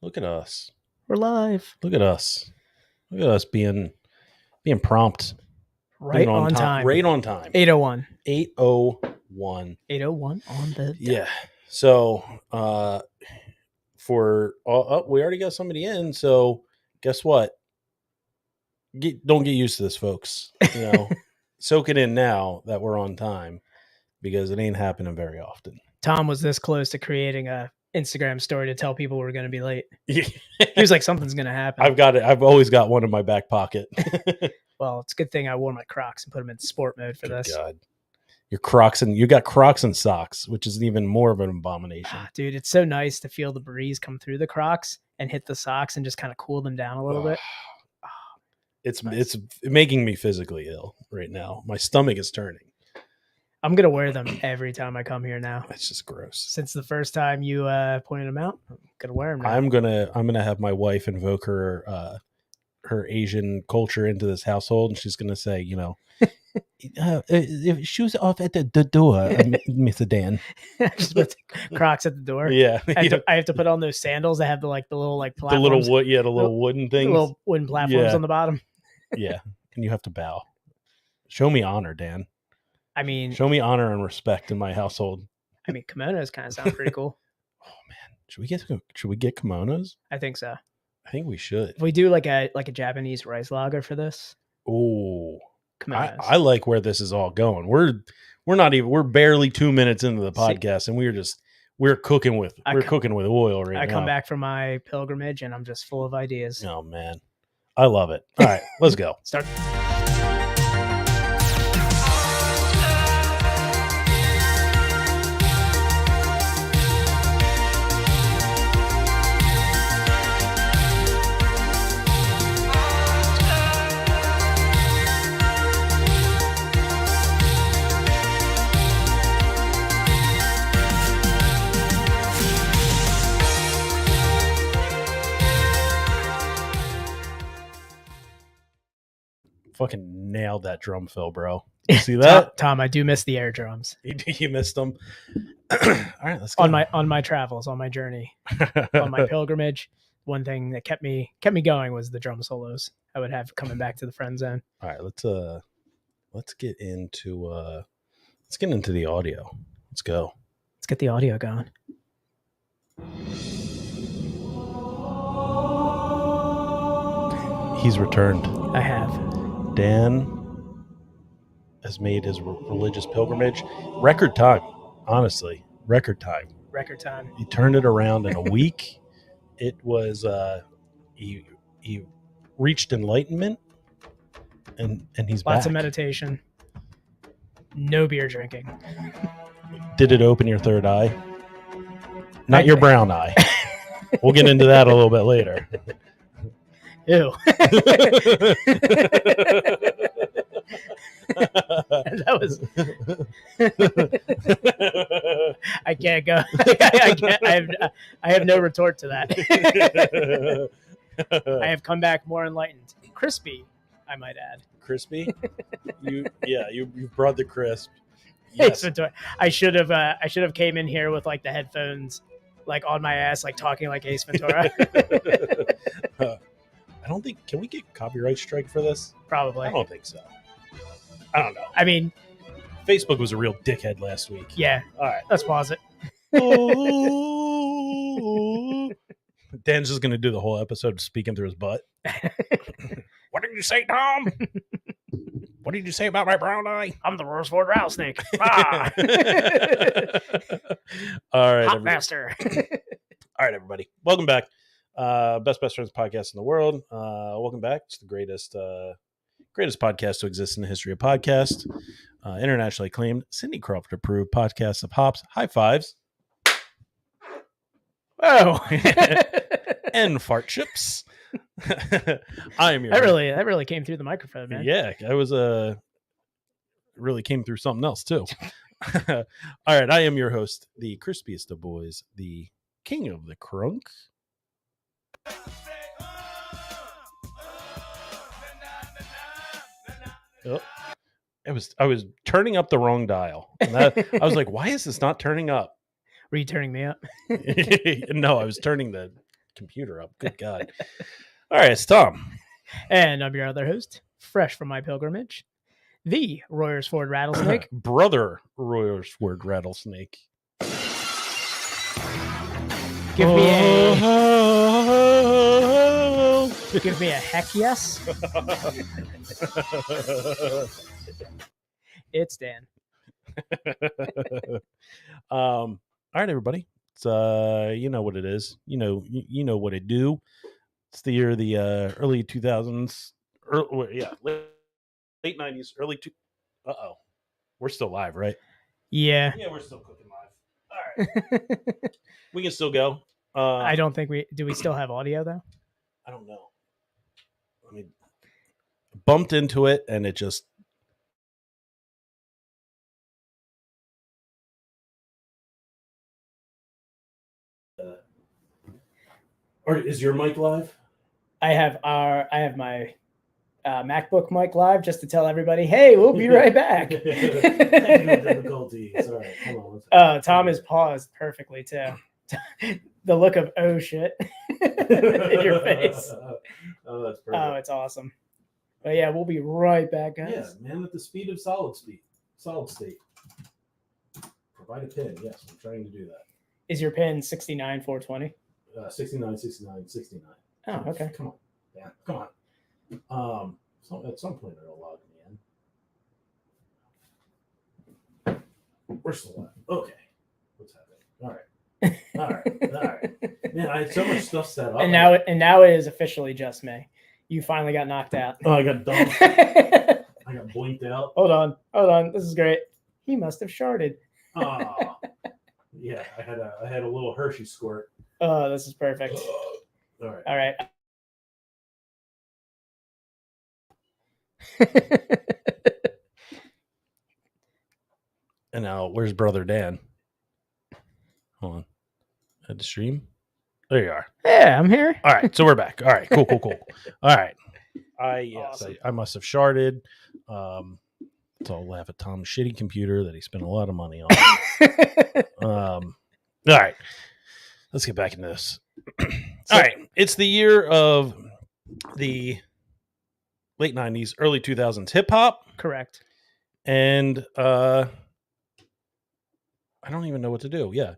Look at us. We're live. Look at us. Look at us being prompt. Right on time. Right on time. 8:01. 8:01. 8:01 on the dot. Yeah. So we already got somebody in. So guess what? Don't get used to this, folks. Soak it in now that we're on time because it ain't happening very often. Tom was this close to creating a Instagram story to tell people we're going to be late. He was like, something's going to happen. I've got it. I've always got one in my back pocket. Well, it's a good thing I wore my Crocs and put them in sport mode for this. God. Your Crocs you got Crocs and socks, which is even more of an abomination. Dude, it's so nice to feel the breeze come through the Crocs and hit the socks and just kind of cool them down a little bit. It's making me physically ill right now. My stomach is turning. I'm going to wear them every time I come here now. It's just gross. Since the first time you pointed them out, I'm going to wear them now. I'm going to have my wife invoke her Asian culture into this household, and she's going to say, shoes off at the door, Mr. Dan. Just put the Crocs at the door. Yeah. I have to put on those sandals that have the little platforms. The little wood, the little wooden things. The little wooden platforms on the bottom. Yeah. And you have to bow. Show me honor, Dan. I mean, show me honor and respect in my household. I mean, kimonos kind of sound pretty cool. Oh man, should we get kimonos? I think so. I think we should. If we do like a Japanese rice lager for this. Oh, I like where this is all going. We're barely 2 minutes into the podcast, and we're cooking with oil right now. I come back from my pilgrimage, and I'm just full of ideas. Oh man, I love it. All right, let's go. Start. Fucking nailed that drum fill, bro. You see that? Tom, I do miss the air drums. You missed them. All right, let's go. On my travels, on my journey, on my pilgrimage, one thing that kept me going was the drum solos I would have coming back to the friend zone. All right, let's get into the audio. Let's go. Let's get the audio going. He's returned. I have. Dan has made his religious pilgrimage. Record time, honestly. Record time. He turned it around in a week. It was he reached enlightenment, and he's lots back. of meditation. No beer drinking. Did it open your third eye? Not your brown eye. We'll get into that a little bit later. Ew. That was. I can't go. I have no retort to that. I have come back more enlightened, crispy. I might add. Crispy. You brought the crisp. Yes. I should have came in here with like the headphones, like on my ass, like talking like Ace Ventura. I don't think. Can we get copyright strike for this? Probably. I don't think so. I don't know. I mean, Facebook was a real dickhead last week. Yeah. All right. Let's pause it. Dan's just going to do the whole episode speaking through his butt. What did you say, Tom? What did you say about my brown eye? I'm the Rosewood rattlesnake. Ah. All right. Hot master. All right, everybody. Welcome back. Best Friends podcast in the world. Welcome back. It's the greatest podcast to exist in the history of podcasts. Internationally acclaimed, Cindy Crawford approved podcast of hops. High fives. Oh. And fart chips. I am your that really came through the microphone, man. Yeah, I was really came through something else too. All right, I am your host, the crispiest of boys, the king of the crunk. Oh, I was turning up the wrong dial. And I was like, why is this not turning up? Were you turning me up? No, I was turning the computer up. Good God. All right, it's Tom. And I'm your other host, fresh from my pilgrimage, the Royersford Rattlesnake. Brother Royersford Rattlesnake. Give me a heck yes. It's Dan. All right, everybody. It's you know what it is. You know what it do. It's the year of the early 2000s. Late 90s, early two. We're still live, right? Yeah. Yeah, we're still cooking live. All right. We can still go. I don't think we still have audio though. I don't know. I mean, bumped into it and it just. Or is your mic live? I have my MacBook mic live just to tell everybody, hey, we'll be right back. Technical difficulties. All right, hold on. Tom is paused perfectly too. The look of oh shit in your face. Oh, that's perfect. Oh, it's awesome. But yeah, we'll be right back, guys. Yeah, man, at the speed of solid state. Provide a pin. Yes, I'm trying to do that. Is your pin 69420? 69, 69, 69. Oh, okay. Come on. Yeah, come on. So at some point it'll log me in. We're still live. Okay. What's happening? All right. Man, I had so much stuff set up. And now it is officially just me. You finally got knocked out. Oh, I got dumped. I got blinked out. Hold on. This is great. He must have sharded. Oh. Yeah, I had a little Hershey squirt. Oh, this is perfect. All right. And now, where's Brother Dan? Hold on. At the stream? There you are. Yeah, I'm here. All right, so we're back. All right, cool. All right. Awesome. I must have sharded. It's all laugh at Tom's shitty computer that he spent a lot of money on. All right. Let's get back into this. All right. It's the year of the late 90s, early 2000s hip hop. Correct. And I don't even know what to do. Yeah.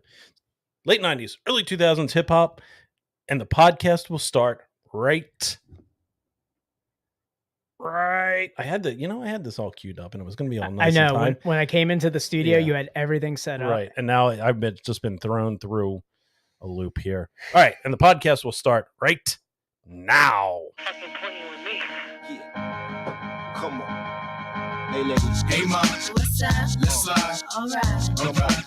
Late 90s, early 2000s hip hop. And the podcast will start right. I had this all queued up and it was going to be all nice. I know. When I came into the studio, you had everything set up. Right. And now I've just been thrown through a loop here. All right. And the podcast will start right now. Come on. Hey, niggas. Hey, mom. What's up? Let's slide. All right.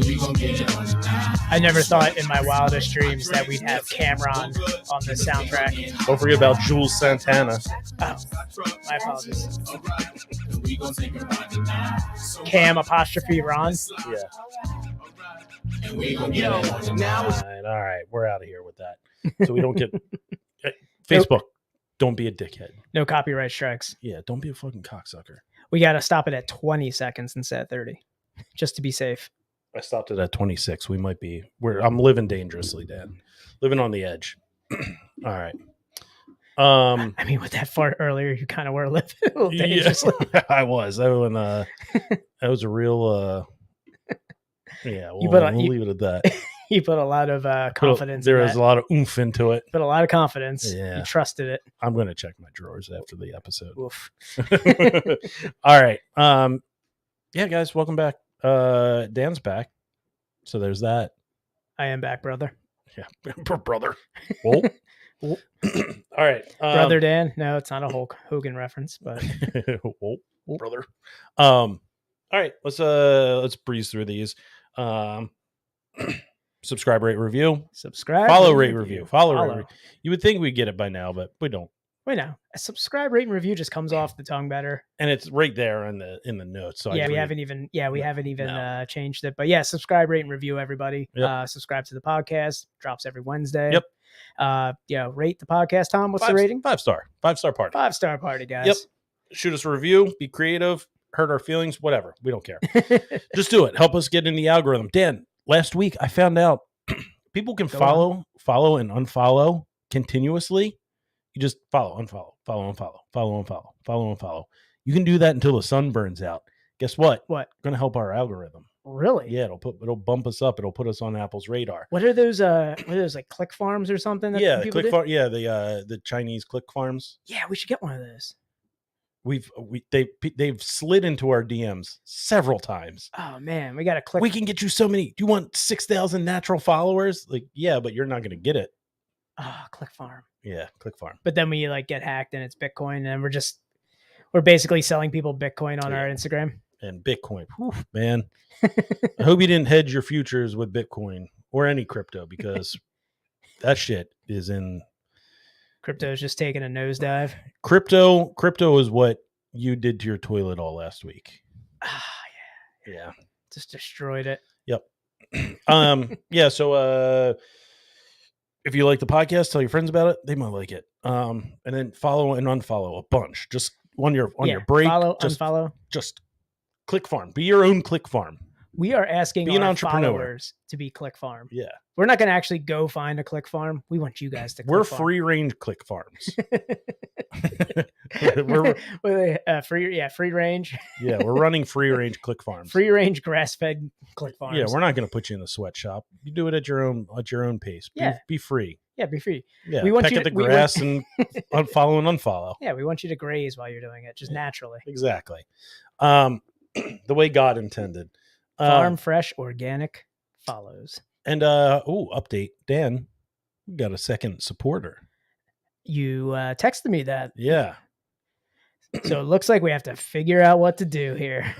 We gonna get it on tonight. I never thought in my wildest dreams that we'd have Cameron on the soundtrack. Don't forget about Jules Santana. Oh, my apologies. We gonna take it right tonight. Cam apostrophe Ron. Yeah. And we gonna get it on tonight. All right. We're out of here with that. So we don't get Facebook. Don't be a dickhead. No copyright strikes. Yeah. Don't be a fucking cocksucker. We got to stop it at 20 seconds instead of 30, just to be safe. I stopped it at 26. We might be. I'm living dangerously, Dan. Living on the edge. All right. I mean, with that fart earlier, you kind of were living a little dangerously. Yeah, I was. That was a real. Yeah, we'll leave it at that. You put a lot of confidence. There was a lot of oomph into it. Put a lot of confidence. Yeah. You trusted it. I'm going to check my drawers after the episode. Oof. All right. Yeah, guys, welcome back. Dan's back. So there's that. I am back, brother. Yeah, brother. Whoa. All right. Brother Dan. No, it's not a Hulk Hogan reference, but whoa, brother. All right, let's breeze through these. Subscribe, rate, review. Subscribe. Follow, rate, review. Follow, rate, review. You would think we'd get it by now, but we don't. Wait, no. A subscribe, rate, and review just comes off the tongue better. And it's right there in the notes. So yeah, we haven't even changed it. But yeah, subscribe, rate, and review, everybody. Yep. Subscribe to the podcast. Drops every Wednesday. Yep. Rate the podcast, Tom. What's the rating? 5-star. 5-star party. 5-star party, guys. Yep. Shoot us a review. Be creative. Hurt our feelings. Whatever. We don't care. Just do it. Help us get in the algorithm. Dan, last week I found out People can Go follow and unfollow continuously. You just follow, unfollow, follow, unfollow, follow, unfollow, follow, unfollow. You can do that until the sun burns out. Guess what? What? Going to help our algorithm. Really? Yeah, it'll bump us up. It'll put us on Apple's radar. What are those? Like click farms or something? That Yeah, the people click do? farm. Yeah, the Chinese click farms. Yeah, we should get one of those. They've slid into our DMs several times. Oh man, we got to click. We can get you so many. Do you want 6,000 natural followers? Like, yeah, but you're not going to get it. Oh, click farm. Yeah, click farm. But then we like get hacked and it's Bitcoin, and we're basically selling people Bitcoin on our Instagram. And Bitcoin, whew, man. I hope you didn't hedge your futures with Bitcoin or any crypto, because that shit is in. Crypto is just taking a nosedive. Crypto is what you did to your toilet all last week. Ah, Yeah. just destroyed it. Yep. Yeah. So, if you like the podcast, tell your friends about it. They might like it. And then follow and unfollow a bunch. Just on your break. Follow, just, unfollow. Just click farm. Be your own click farm. We are asking Be an our entrepreneur. followers to be click farm. Yeah. We're not going to actually go find a click farm. We want you guys to. We're click free range click farms. Free range. Yeah, we're running free range click farms. Free range grass fed click farms. Yeah, we're not going to put you in the sweatshop. You do it at your own pace. Be free. Yeah, be free. Yeah, we want peck you at the to, grass and unfollow and unfollow. Yeah, we want you to graze while you're doing it, just naturally. Exactly. The way God intended. Farm fresh, organic follows. And update, Dan, we got a second supporter. You texted me that. Yeah. So it looks like we have to figure out what to do here.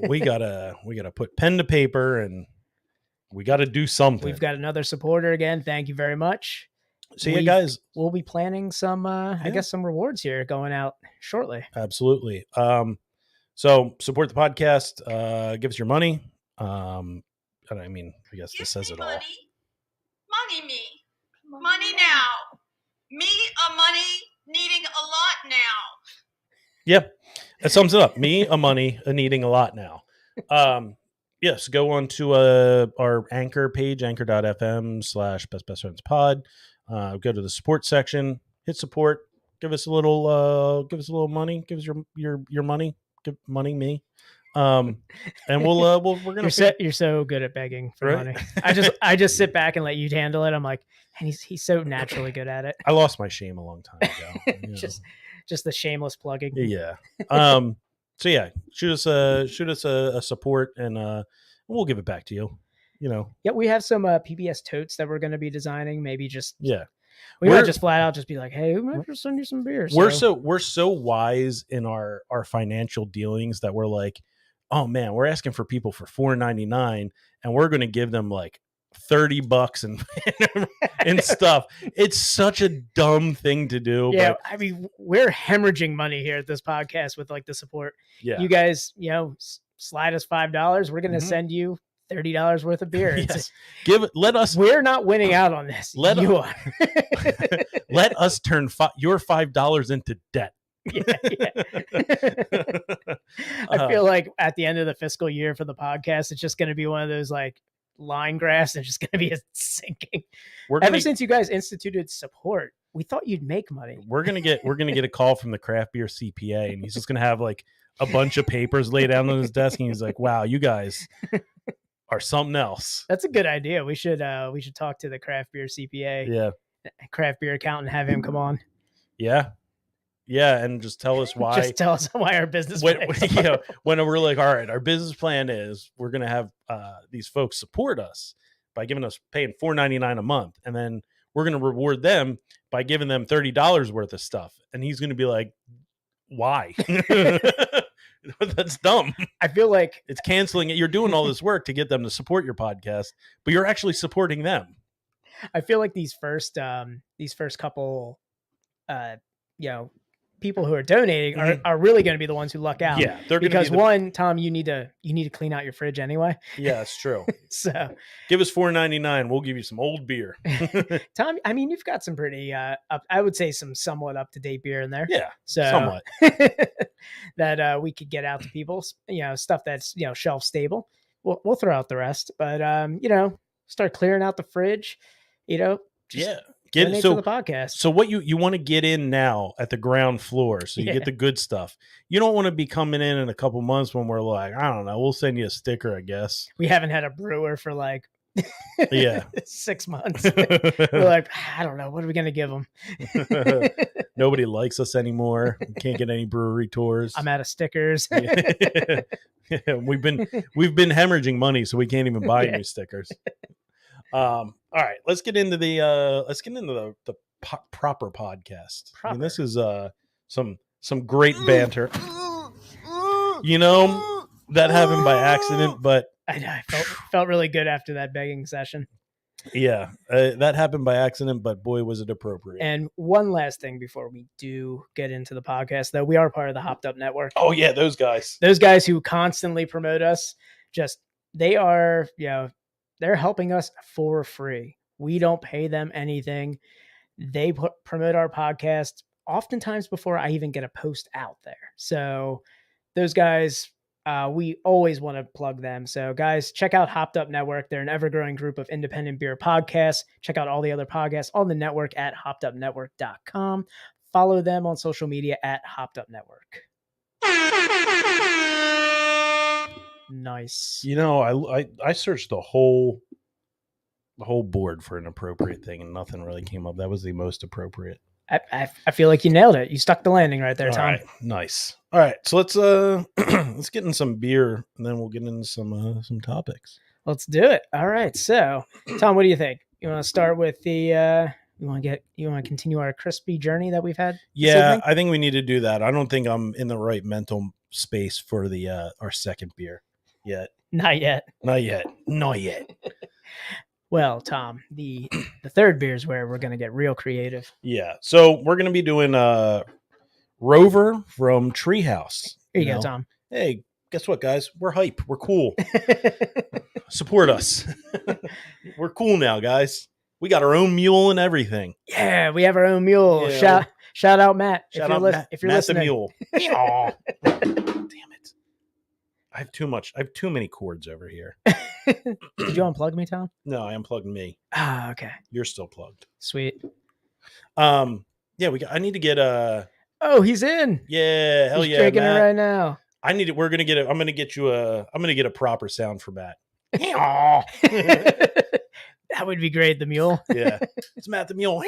we gotta put pen to paper, and we gotta do something. We've got another supporter again. Thank you very much. So yeah, guys, we'll be planning some I guess some rewards here going out shortly. Absolutely. So support the podcast, give us your money. I mean, I guess this says it all. Money me. Money now. Me a money needing a lot now. Yep. That sums it up. Me a money needing a lot now. Yes, go on to our Anchor page, anchor.fm/bestfriendspod. Go to the support section, hit support, give us a little money, give us your money, give money me. And we're gonna. You're so good at begging for Right? money. I just sit back and let you handle it. I'm like, and he's so naturally good at it. I lost my shame a long time ago. You know. just the shameless plugging. Yeah. So yeah, shoot us a support, and we'll give it back to you. You know. Yeah, we have some PBS totes that we're going to be designing. Maybe just we might just flat out just be like, hey, we might just send you some beer. We're so wise in our financial dealings that we're like, oh man, we're asking for people for $4.99, and we're going to give them like $30 and stuff. It's such a dumb thing to do. Yeah, but I mean, we're hemorrhaging money here at this podcast with like the support. Yeah, you guys, slide us $5. We're going to send you $30 worth of beer. Yes. Let us. We're not winning out on this. You are. Let us turn your $5 into debt. Yeah. I feel like at the end of the fiscal year for the podcast, it's just going to be one of those like line graphs and just going to be sinking. Ever since you guys instituted support, we thought you'd make money. We're gonna get a call from the craft beer CPA, and he's just gonna have like a bunch of papers laid down on his desk, and he's like, "Wow, you guys are something else." That's a good idea. We should talk to the craft beer CPA. Yeah, craft beer accountant. Have him come on. Yeah, and just tell us why. Just tell us why our business. When we're like, all right, our business plan is we're gonna have these folks support us by paying $4.99 a month, and then we're gonna reward them by giving them $30 worth of stuff. And he's gonna be like, why? That's dumb. I feel like it's canceling it. You're doing all this work to get them to support your podcast, but you're actually supporting them. I feel like these first couple, people who are donating are really going to be the ones who luck out. Yeah, because Tom, you need to clean out your fridge anyway. Yeah, that's true. So give us $4.99. We'll give you some old beer. Tom, I mean, you've got some pretty, I would say some somewhat up to date beer in there. Yeah, so somewhat that we could get out to people. Stuff that's shelf stable. We'll throw out the rest, but start clearing out the fridge. Just Yeah. donate to the podcast. So what you want to get in now at the ground floor, so you Yeah. get the good stuff. You don't want to be coming in a couple months when we're like, I don't know, we'll send you a sticker, I guess. We haven't had a brewer for like Yeah. 6 months. We're like, I don't know, what are we gonna give them? Nobody likes us anymore. We can't get any brewery tours. I'm out of stickers. Yeah. We've been hemorrhaging money, so we can't even buy Yeah. new stickers. All right, let's get into the proper podcast. I mean, this is some great banter. That happened by accident, but I know, I felt really good after that begging session. yeah, that happened by accident, but boy, was it appropriate. And one last thing before we do get into the podcast, though, we are part of the Hopped Up Network. Oh yeah, those guys Who constantly promote us, they are, they're helping us for free. We don't pay them anything. They promote our podcast oftentimes before I even get a post out there. So those guys, we always want to plug them. So guys, check out Hopped Up Network. They're an ever-growing group of independent beer podcasts. Check out all the other podcasts on the network at hoppedupnetwork.com. Follow them on social media at Hopped Up Network. Nice. I searched the whole board for an appropriate thing, and nothing really came up. That was the most appropriate. I feel like you nailed it. You stuck the landing right there, All Tom. right, nice. All right, so let's let's get in some beer, and then we'll get into some topics. Let's do it. All right. So, Tom, what do you think? You want to start with the? You want to continue our crispy journey that we've had? This Yeah, evening? I think we need to do that. I don't think I'm in the right mental space for the our second beer yet. Not yet. Not yet. Not yet. Well, Tom, the third beer is where we're going to get real creative. Yeah. So we're gonna be doing Rover from Treehouse. Here you go, Tom. Hey, guess what, guys? We're hype. We're cool. Support us. We're cool now, guys. We got our own mule and everything. Yeah, we have our own mule. Yeah. Shout out Matt. Shout out Matt, if you're Matt the listening. mule. Aw. Damn it. I have too many cords over here. Did you unplug me, Tom? No, I unplugged me. Ah, okay. You're still plugged. Sweet. Yeah, I need to get Oh, he's in. yeah, hell He's yeah, drinking Matt. it right now. I'm gonna get a proper sound for Matt. That would be great, the mule. Yeah. It's Matt the mule.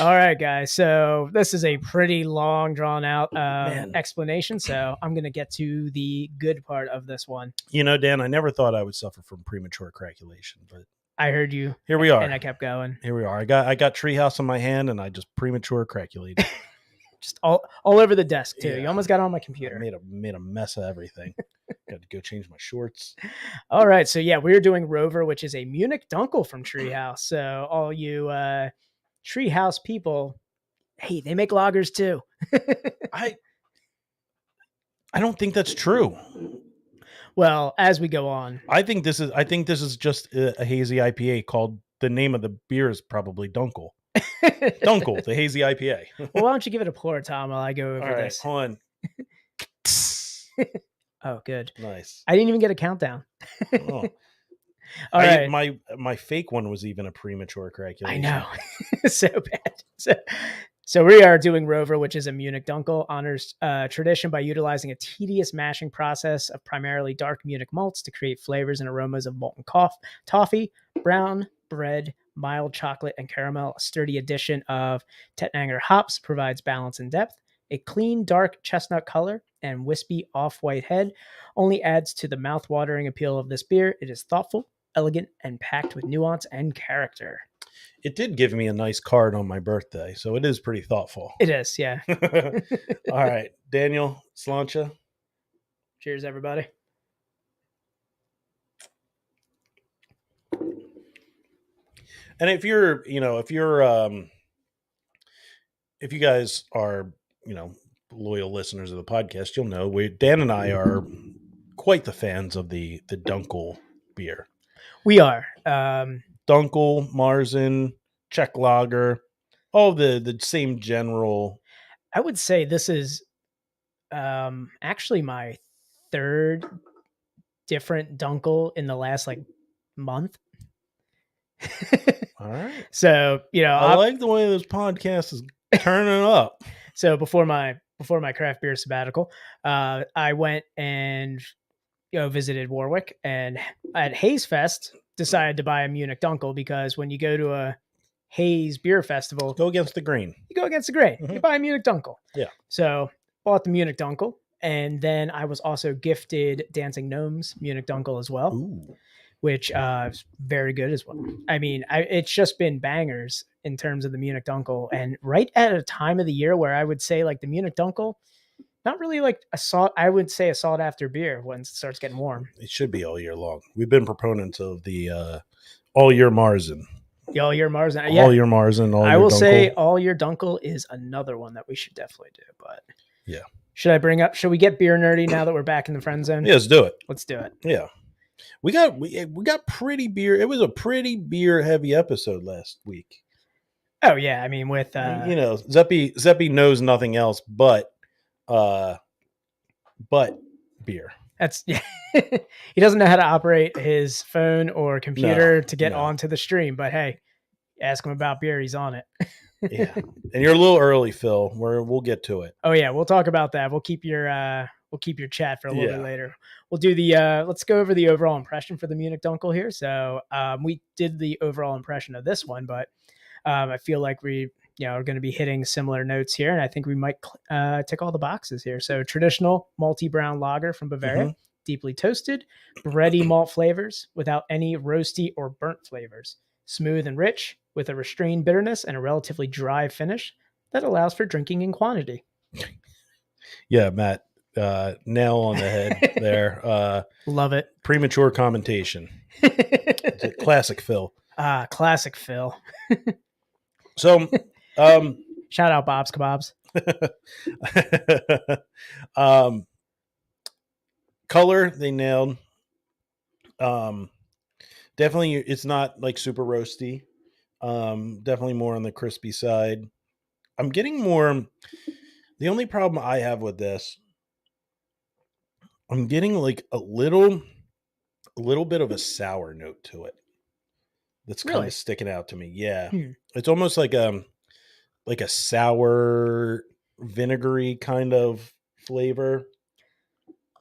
All right, guys. So this is a pretty long, drawn out Man. explanation. So I'm going to get to the good part of this one. Dan, I never thought I would suffer from premature craculation, but I heard you. here we are. And I kept going. Here we are. I got Treehouse in my hand, and I just premature craculated. Just all over the desk, too. Yeah. You almost got on my I computer. made a mess of everything. Got to go change my shorts. All right. So, yeah, we're doing Rover, which is a Munich Dunkel from Treehouse. So all you Treehouse people, hey, they make lagers, too. I don't think that's true. Well, as we go on. I think this is just a hazy IPA called, the name of the beer is probably Dunkel. Dunkel, the hazy IPA. Well, why don't you give it a pour, Tom, while I go over All right, this? hold on. Oh, good. Nice. I didn't even get a countdown. Oh. All right. My fake one was even a premature craculation. I know. So bad. So we are doing Rover, which is a Munich Dunkel, honors tradition by utilizing a tedious mashing process of primarily dark Munich malts to create flavors and aromas of molten toffee, brown bread, mild chocolate, and caramel. A sturdy addition of Tettnanger hops provides balance and depth. A clean, dark chestnut color and wispy off-white head only adds to the mouth-watering appeal of this beer. It is thoughtful, elegant, and packed with nuance and character. It did give me a nice card on my birthday, so it is pretty thoughtful. It is, yeah. All right, Daniel, Slancha. Cheers, everybody. And if you guys are, loyal listeners of the podcast, you'll know Dan and I are quite the fans of the Dunkel beer. We are. Dunkel, Marzen, Czech Lager, all the same general. I would say this is actually my third different Dunkel in the last month. All right. So, I like the way this podcast is turning up. So before my craft beer sabbatical, I went and visited Warwick, and at Hayes Fest decided to buy a Munich Dunkel, because when you go to a Hayes beer festival, Go against the grain. you go against the grain. Mhm. You buy a Munich Dunkel. Yeah. So bought the Munich Dunkel, and then I was also gifted Dancing Gnomes Munich Dunkel as well, Ooh. which is very good as well. I mean, it's just been bangers in terms of the Munich Dunkel, and right at a time of the year where I would say like the Munich Dunkel, not really like I would say a sought after beer once it starts getting warm. It should be all year long. We've been proponents of the all year Marzen. The all year Marzen. Yeah. All year Marzen. All I year will Dunkel. say all year Dunkel is another one that we should definitely do. But yeah. Should we get beer nerdy now that we're back in the friend zone? Yeah, let's do it. Let's do it. Yeah. We got pretty beer. It was a pretty beer heavy episode last week. Oh yeah. I mean, with Zeppy knows nothing else but beer. That's yeah. He doesn't know how to operate his phone or computer to get no. onto the stream, but hey, ask him about beer, he's on it. Yeah. And you're a little early, Phil. We'll get to it. Oh yeah, we'll talk about that. We'll keep your chat for a little bit later. We'll do the let's go over the overall impression for the Munich Dunkel here. So we did the overall impression of this one, but I feel like we are going to be hitting similar notes here, and I think we might tick all the boxes here. So traditional malty brown lager from Bavaria, deeply toasted, bready malt flavors without any roasty or burnt flavors, smooth and rich with a restrained bitterness and a relatively dry finish that allows for drinking in quantity. Yeah, Matt, nail on the head there. Love it. Premature commentation. It's a classic Phil. Classic Phil. So, shout out Bob's Kebabs. Color they nailed. Definitely, it's not like super roasty. Definitely more on the crispy side. I'm getting more. The only problem I have with this, I'm getting like a little bit of a sour note to it. That's kind of sticking out to me. Yeah. It's almost like a sour vinegary kind of flavor.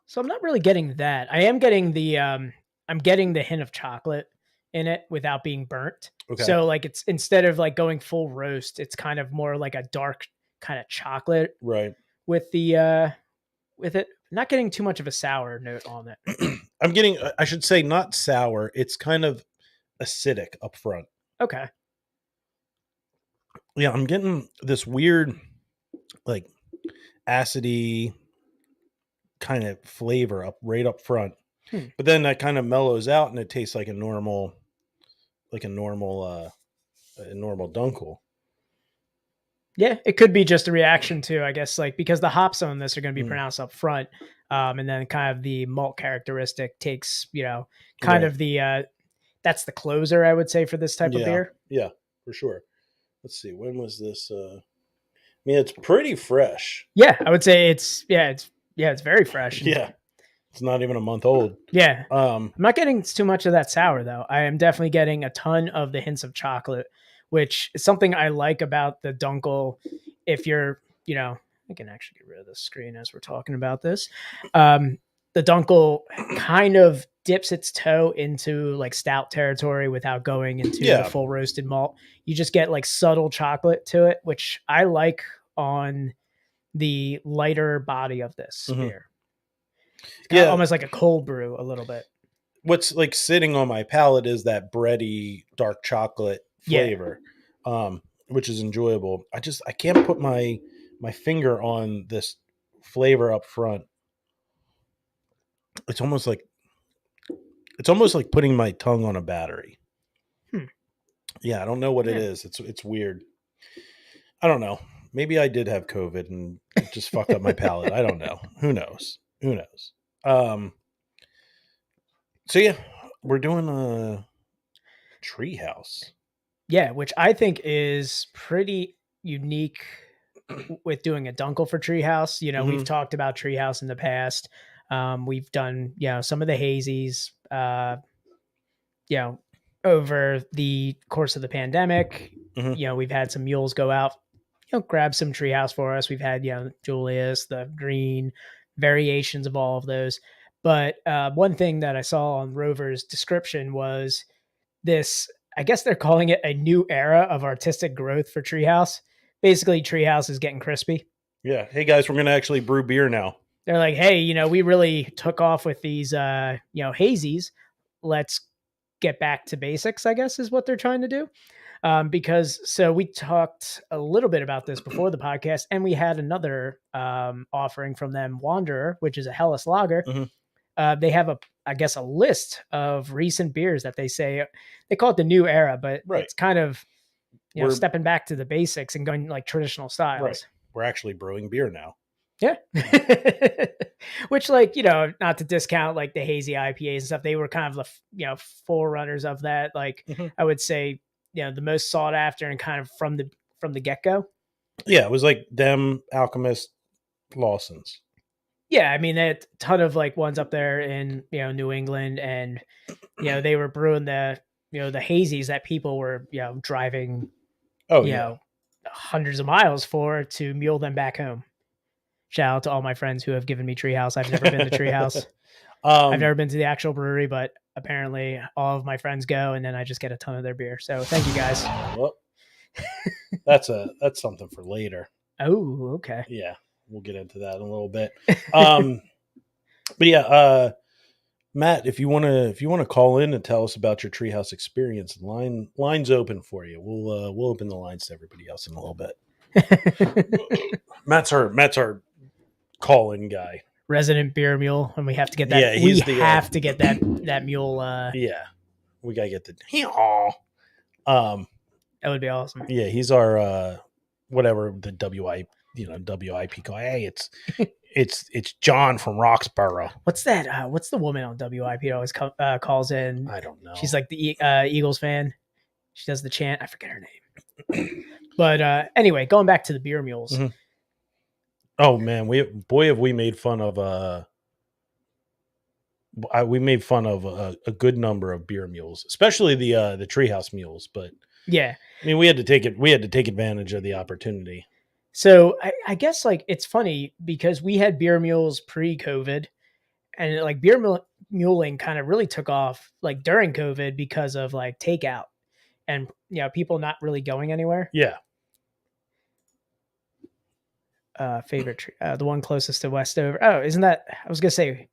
So I'm not really getting that. I am getting the I'm getting the hint of chocolate in it without being burnt. Okay. So like it's instead of like going full roast, it's kind of more like a dark kind of chocolate. Right. With the with it. Not getting too much of a sour note on it. I'm getting, I should say, not sour. It's kind of acidic up front. Okay. Yeah, I'm getting this weird, like, acidy kind of flavor right up front. But then that kind of mellows out and it tastes like a normal Dunkel. Yeah, it could be just a reaction to, I guess, like, because the hops on this are going to be pronounced up front. And then kind of the malt characteristic takes, kind of the, that's the closer, I would say, for this type of beer. Yeah, for sure. Let's see. When was this? I mean, it's pretty fresh. Yeah, I would say it's very fresh. Yeah. It's not even a month old. Yeah. I'm not getting too much of that sour, though. I am definitely getting a ton of the hints of chocolate, which is something I like about the Dunkel. If you're, I can actually get rid of the screen as we're talking about this. The Dunkel kind of dips its toe into like stout territory without going into the full roasted malt. You just get like subtle chocolate to it, which I like on the lighter body of this beer. It's almost like a cold brew a little bit. What's like sitting on my palate is that bready dark chocolate flavor, which is enjoyable. I can't put my finger on this flavor up front. It's almost like putting my tongue on a battery. Yeah, I don't know what it is. It's weird. I don't know. Maybe I did have COVID and it just fucked up my palate. I don't know. Who knows? So yeah, we're doing a Treehouse. Yeah, which I think is pretty unique with doing a Dunkel for Treehouse. We've talked about Treehouse in the past. We've done, some of the hazies. over the course of the pandemic. Mhm. We've had some mules go out, grab some Treehouse for us. We've had, Julius, the green, variations of all of those. But one thing that I saw on Rover's description was this, I guess they're calling it a new era of artistic growth for Treehouse. Basically, Treehouse is getting crispy. Yeah. Hey guys, we're gonna actually brew beer now. They're like, hey, we really took off with these, hazies. Let's get back to basics, I guess, is what they're trying to do. So we talked a little bit about this before the podcast, and we had another offering from them, Wanderer, which is a Helles lager. Mhm. They have a list of recent beers that they say they call it the new era, but Right. it's kind of We're- stepping back to the basics and going like traditional styles. Right. We're actually brewing beer now. Yeah. Which, not to discount like the hazy IPAs and stuff, they were kind of the forerunners of that. Like Mhm. I would say, the most sought after and kind of from the get go. Yeah, it was like them, Alchemist, Lawson's. Yeah, I mean, they had a ton of like ones up there in New England, and they were brewing the the hazies that people were driving hundreds of miles to mule them back home. Shout out to all my friends who have given me Treehouse. I've never been to Treehouse. I've never been to the actual brewery, but apparently all of my friends go, and then I just get a ton of their beer. So thank you guys. Well, that's something for later. Oh, okay. Yeah, we'll get into that in a little bit. But yeah, Matt, if you want to call in and tell us about your Treehouse experience, line's open for you. We'll open the lines to everybody else in a little bit. Matt's our call-in guy, resident beer mule, and we have to get that. Yeah, we have to get that mule. Yeah, we gotta get the. That would be awesome. Yeah, he's our whatever the WIP call. Hey, it's John from Roxborough. What's that? What's the woman on WIP that always calls in? I don't know. She's like the Eagles fan. She does the chant. I forget her name. But anyway, going back to the beer mules. Mm-hmm. Oh man, have we made fun of a good number of beer mules, especially the Treehouse mules. But yeah, I mean, we had to take advantage of the opportunity. So I guess like it's funny because we had beer mules pre-COVID, and like beer muling kind of really took off like during COVID because of like takeout and people not really going anywhere. Yeah. Favorite tree, the one closest to Westover. Oh, isn't that? I was gonna say,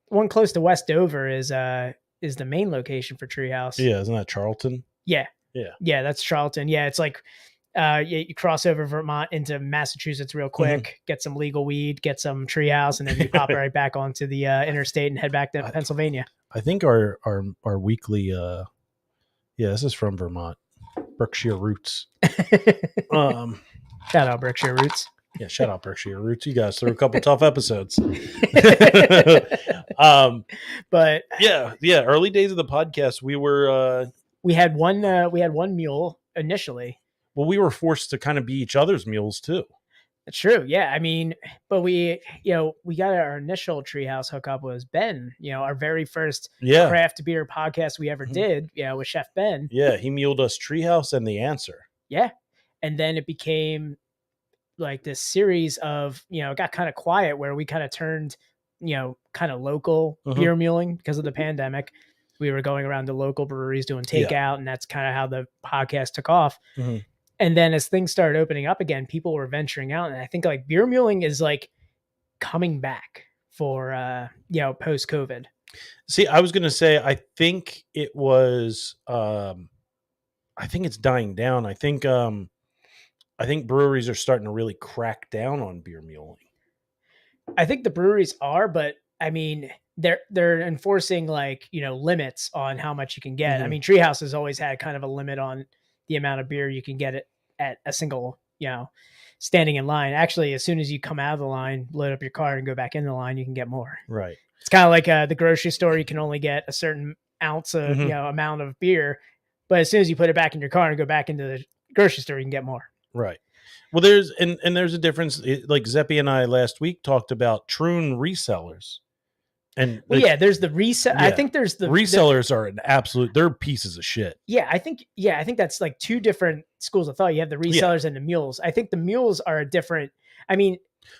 one close to Westover is the main location for Treehouse. Yeah, isn't that Charlton? Yeah, yeah, that's Charlton. Yeah, it's like you cross over Vermont into Massachusetts real quick, get some legal weed, get some Treehouse, and then you pop right back onto the interstate and head back to Pennsylvania. I think our weekly this is from Vermont, Berkshire Roots. Shout out Berkshire Roots. Yeah, shout out Berkshire Roots. You guys through a couple tough episodes. But yeah, early days of the podcast, we had one mule initially. Well, we were forced to kind of be each other's mules too. That's true. Yeah. I mean, but we got our initial Treehouse hookup was Ben, our very first craft beer podcast we ever did, with Chef Ben. Yeah. He muled us Treehouse and The Answer. Yeah. And then it became like this series of, it got kind of quiet where we kind of turned, kind of local beer muling because of the pandemic. We were going around to local breweries doing takeout, and that's kind of how the podcast took off. Mm-hmm. And then as things started opening up again, people were venturing out. And I think like beer muling is like coming back for, post COVID. See, I was going to say, I think it was, I think it's dying down. I think breweries are starting to really crack down on beer muling. I think the breweries are, but I mean, they're enforcing like, limits on how much you can get. Mm-hmm. I mean, Treehouse has always had kind of a limit on the amount of beer you can get at a single, standing in line. Actually, as soon as you come out of the line, load up your car and go back in the line, you can get more. Right. It's kind of like the grocery store. You can only get a certain ounce of, amount of beer, but as soon as you put it back in your car and go back into the grocery store, you can get more. Right. Well, there's a difference. Like Zeppy and I last week talked about Troon resellers. And Well, yeah, there's the resell. I yeah. think there's the resellers are an absolute. They're pieces of shit. I think that's like two different schools of thought. You have the resellers and the mules. I think the mules are a different. I mean,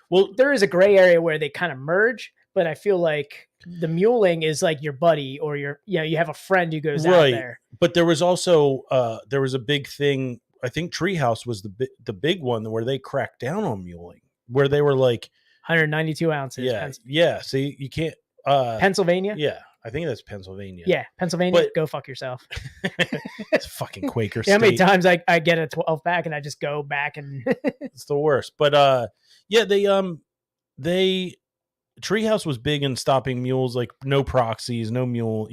Well, there is a gray area where they kind of merge, but I feel like the muling is like your buddy or your, you have a friend who goes out there. But there was also there was a big thing. I think Treehouse was the big one where they cracked down on muling, where they were like 192 ounces. Yeah. See, you can't. Pennsylvania. Yeah, I think that's Pennsylvania. Yeah, Pennsylvania. Go fuck yourself. It's fucking Quaker How many state. times I get a 12 pack and I just go back and it's the worst. But yeah, they Treehouse was big in stopping mules, like no proxies, no mule.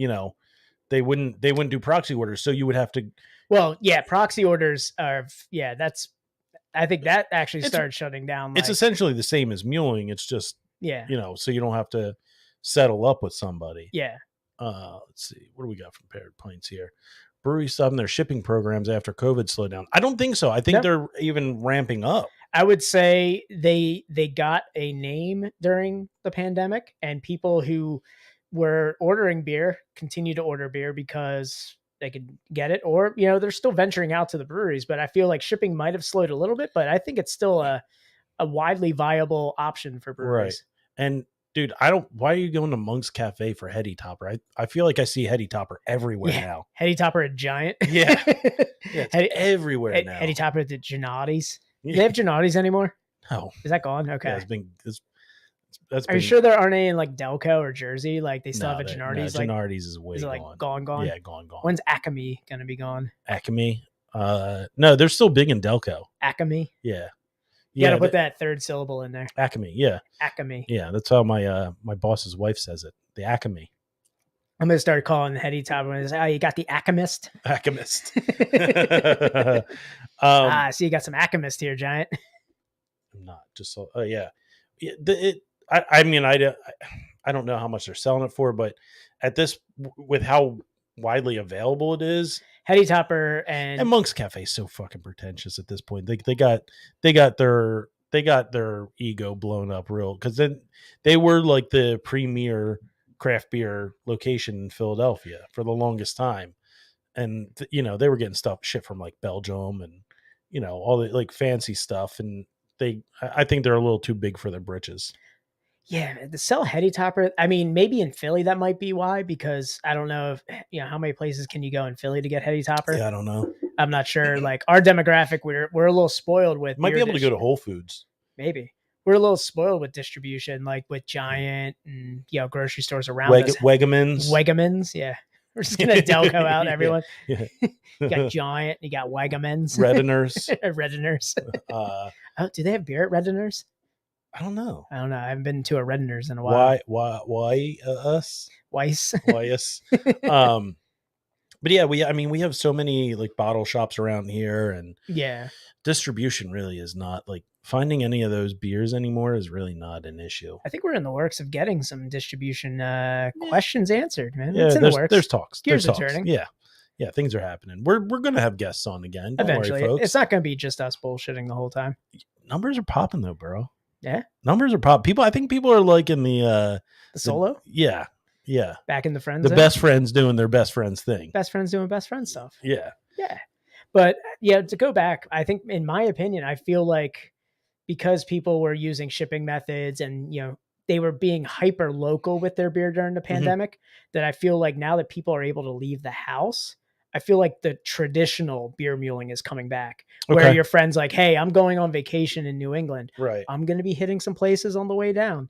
They wouldn't do proxy orders, so you would have to. Well, yeah, proxy orders are. Yeah, that's. I think that actually started shutting down. It's essentially the same as muling. It's just so you don't have to settle up with somebody. Yeah. Let's see. What do we got from Paired Pints here? Breweries stopping their shipping programs after COVID slowed down. I don't think so. I think they're even ramping up. I would say they got a name during the pandemic, and people who were ordering beer continue to order beer because they could get it, or they're still venturing out to the breweries. But I feel like shipping might have slowed a little bit, but I think it's still a widely viable option for breweries. Right. And dude, why are you going to Monk's Cafe for Heady Topper? I feel like I see Heady Topper everywhere now. Heady Topper at Giant. Yeah. It's everywhere now. Heady Topper at the Jjjuiceeee. Do they have Jjjuiceeee anymore? No. Is that gone? Okay. Yeah, Are you sure there aren't any in like Delco or Jersey? Like they still have a Jjjuiceeee? No, Jjjuiceeee is way gone. Like gone? Yeah, gone. When's Acme going to be gone? Acme? No, they're still big in Delco. Acme? Yeah. You gotta put that third syllable in there. Acme, yeah. Acme. Yeah, that's how my boss's wife says it. The Acme. I'm gonna start calling Heady Topper and say, you got the Acamist? Acamist. So you got some Acamist here, Giant. I'm not just so. Oh yeah. I mean, I don't know how much they're selling it for, but with how widely available it is, Heady Topper and Monk's Cafe is so fucking pretentious at this point. They got their ego blown up real, because then they were like the premier craft beer location in Philadelphia for the longest time, and they were getting shit from like Belgium and all the like fancy stuff, and I think they're a little too big for their britches. Yeah, the sell Heady Topper. I mean, maybe in Philly that might be why, because I don't know if how many places can you go in Philly to get Heady Topper. Yeah, I don't know. I'm not sure. Like our demographic, we're a little spoiled with. Might be able to go to Whole Foods. Maybe we're a little spoiled with distribution, like with Giant and grocery stores around us. Wegmans. Yeah, we're just gonna Delco out everyone. Yeah. You got Giant, you got Wegmans, Rediners. Oh, do they have beer at Rediners? I don't know. I haven't been to a Rediners in a while. Why us? Weiss. Why us? But yeah, we have so many like bottle shops around here, and distribution really is not like finding any of those beers anymore is really not an issue. I think we're in the works of getting some distribution questions answered, man. Yeah, it's in the works. There's talks. Gears are turning. Yeah, things are happening. We're gonna have guests on again. Don't eventually. worry, folks. It's not gonna be just us bullshitting the whole time. Numbers are popping though, bro. Yeah, numbers are popping. I think people are liking the solo. Yeah. Back in the friends. The best friends doing their best friends thing. Best friends doing best friend stuff. Yeah. But to go back, I think in my opinion, I feel like because people were using shipping methods and they were being hyper local with their beer during the pandemic, that I feel like now that people are able to leave the house, I feel like the traditional beer muling is coming back, where your friend's like, hey, I'm going on vacation in New England. Right. I'm going to be hitting some places on the way down.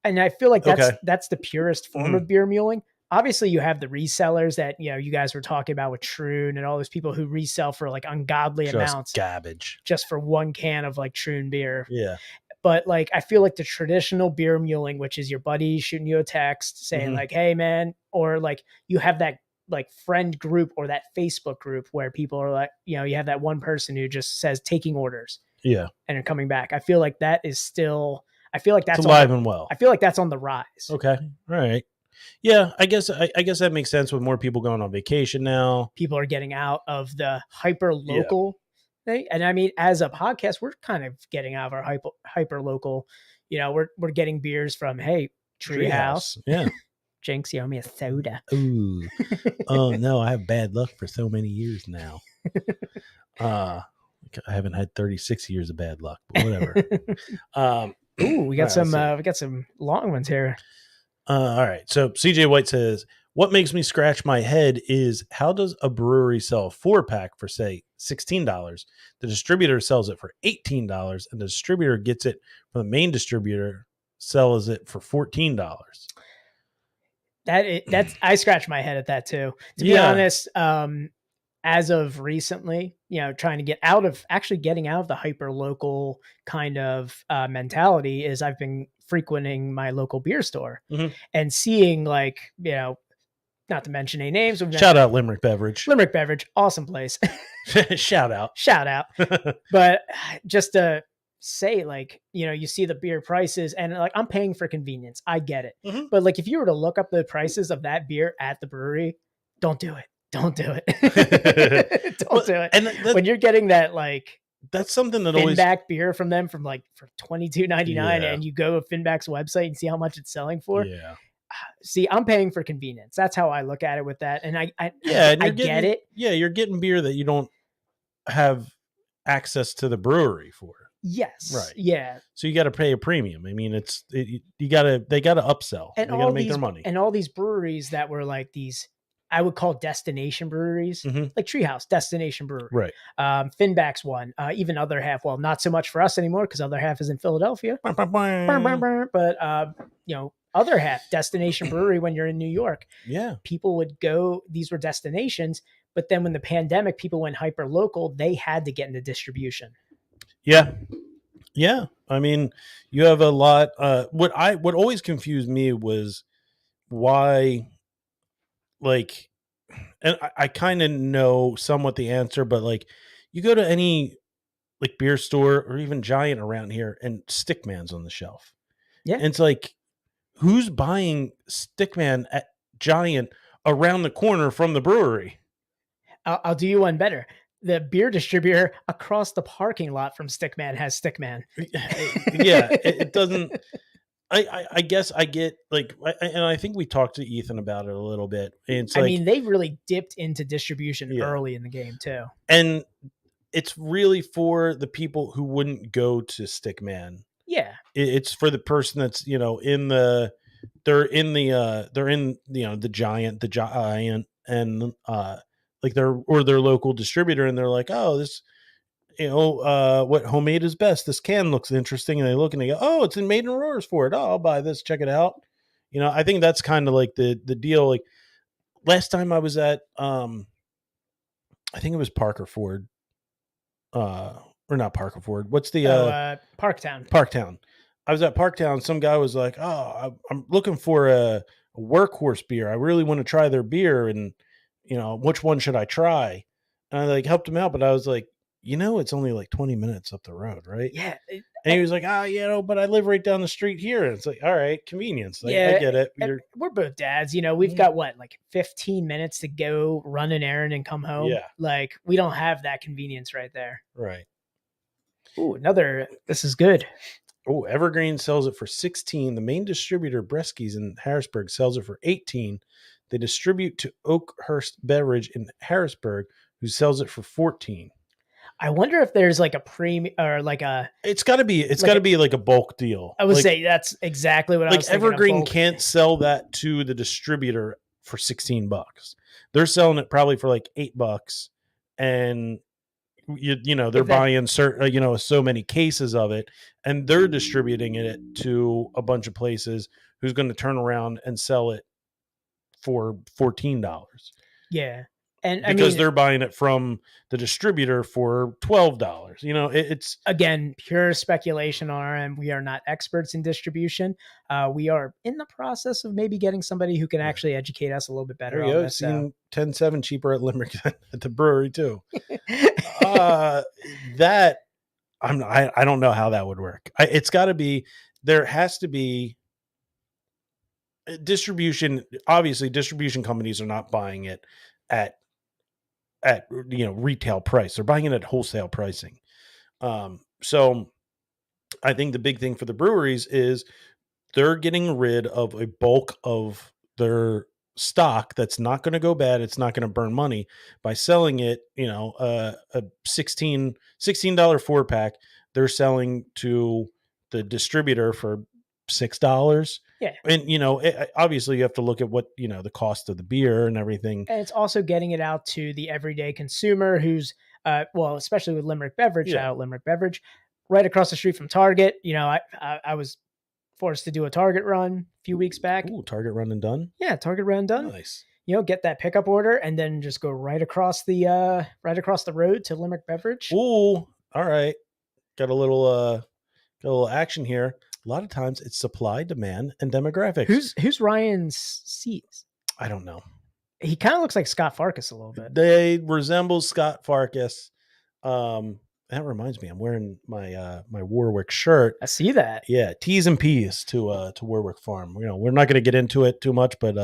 And I feel like that's the purest form of beer muling. Obviously you have the resellers that, you guys were talking about with Troon and all those people who resell for like ungodly amounts. Garbage. Just for one can of like Troon beer. Yeah. But like, I feel like the traditional beer muling, which is your buddy shooting you a text saying like, hey man, or like you have that like friend group or that Facebook group where people are like, you have that one person who just says taking orders. Yeah. And are coming back. I feel like that is still, I feel like that's alive and well. I feel like that's on the rise. Okay. All right. Yeah. I guess that makes sense with more people going on vacation now. People are getting out of the hyper local thing. And I mean, as a podcast, we're kind of getting out of our hyper local, we're getting beers from, hey, Treehouse. Yeah. Jinx, you owe me a soda. Ooh. Oh no, I have bad luck for so many years now. I haven't had 36 years of bad luck, but whatever. Ooh, we got all right, we got some long ones here. all right. So CJ White says, what makes me scratch my head is how does a brewery sell a 4-pack for, say, $16? The distributor sells it for $18, and the distributor gets it from the main distributor, sells it for $14. That's I scratch my head at that too. To be honest, as of recently, trying to get out of getting out of the hyper local kind of mentality is I've been frequenting my local beer store and seeing not to mention any names. Shout out Limerick Beverage. Limerick Beverage, awesome place. Shout out. But just to say, you see the beer prices and I'm paying for convenience. I get it. But if you were to look up the prices of that beer at the brewery, don't do it. Don't do it. Don't do it. And when you're getting that, that's something that Finback beer from them for $22.99 and you go to Finback's website and see how much it's selling for. Yeah. See, I'm paying for convenience. That's how I look at it with that. And I get it. Yeah. You're getting beer that you don't have access to the brewery for. Yes. Right. Yeah. So you got to pay a premium. I mean, they got to upsell. And they got to make their money. And all these breweries that were these, I would call destination breweries, like Treehouse, destination brewery. Right. Finback's one, even Other Half. Well, not so much for us anymore because Other Half is in Philadelphia. But Other Half, destination brewery when you're in New York. Yeah. People would go, these were destinations, but then when the pandemic, people went hyper local, they had to get into distribution. Yeah. Yeah. I mean, you have a lot. What always confused me was why, and I kind of know somewhat the answer, but you go to any beer store or even Giant around here and Stickman's on the shelf. Yeah. And it's who's buying Stickman at Giant around the corner from the brewery? I'll do you one better. The beer distributor across the parking lot from Stickman has Stickman. Yeah, it doesn't. I guess I get and I think we talked to Ethan about it a little bit. And I mean, they really dipped into distribution early in the game too. And it's really for the people who wouldn't go to Stickman. Yeah. It's for the person that's, they're in the Giant and their local distributor, and they're like, oh, this, what homemade is best. This can looks interesting. And they look and they go, oh, it's in Made in Auror's for it. Oh, I'll buy this. Check it out. I think that's kind of the deal. Last time I was at, I think it was Parker Ford, or not Parker Ford. What's the, Parktown. I was at Parktown. Some guy was like, oh, I'm looking for a workhorse beer. I really want to try their beer. And, which one should I try? And I helped him out, but I was like, it's only 20 minutes up the road, right? Yeah. And he was like, but I live right down the street here. And it's all right, convenience. I get it. We're both dads. We've got 15 minutes to go run an errand and come home. Yeah. We don't have that convenience right there. Right. Ooh, this is good. Oh, Evergreen sells it for $16. The main distributor, Bresky's in Harrisburg, sells it for $18. They distribute to Oakhurst Beverage in Harrisburg, who sells it for $14. I wonder if there's a premium or It's got to be. It's got to be a bulk deal. I would say that's exactly what I was thinking. Evergreen can't sell that to the distributor for $16. They're selling it probably for $8, and they're buying certain so many cases of it, and they're distributing it to a bunch of places who's going to turn around and sell it for $14. Yeah. And because they're buying it from the distributor for $12. It's again pure speculation on our end. We are not experts in distribution. We are in the process of maybe getting somebody who can actually educate us a little bit better. I've seen 10.7 cheaper at Limerick at the brewery too. That I don't know how that would work. It's got to be. There has to be distribution. Obviously, distribution companies are not buying it at retail price. They're buying it at wholesale pricing. So I think the big thing for the breweries is they're getting rid of a bulk of their stock that's not going to go bad. It's not going to burn money by selling it, a $16 4-pack. They're selling to the distributor for $6. Yeah. And, obviously you have to look at what, the cost of the beer and everything. And it's also getting it out to the everyday consumer who's, especially with Limerick Beverage, Yeah. shout out Limerick Beverage, right across the street from Target. I was forced to do a Target run a few weeks back. Ooh, Target run and done. Yeah, Target run and done. Nice. Get that pickup order and then just go right across the road to Limerick Beverage. Ooh, all right. Got a little action here. A lot of times it's supply, demand, and demographics. Who's Ryan's seats? I don't know. He kind of looks like Scott Farkas a little bit. They resemble Scott Farkas. That reminds me, I'm wearing my my Warwick shirt. I see that. Yeah, T's and P's to Warwick Farm. We're not going to get into it too much, but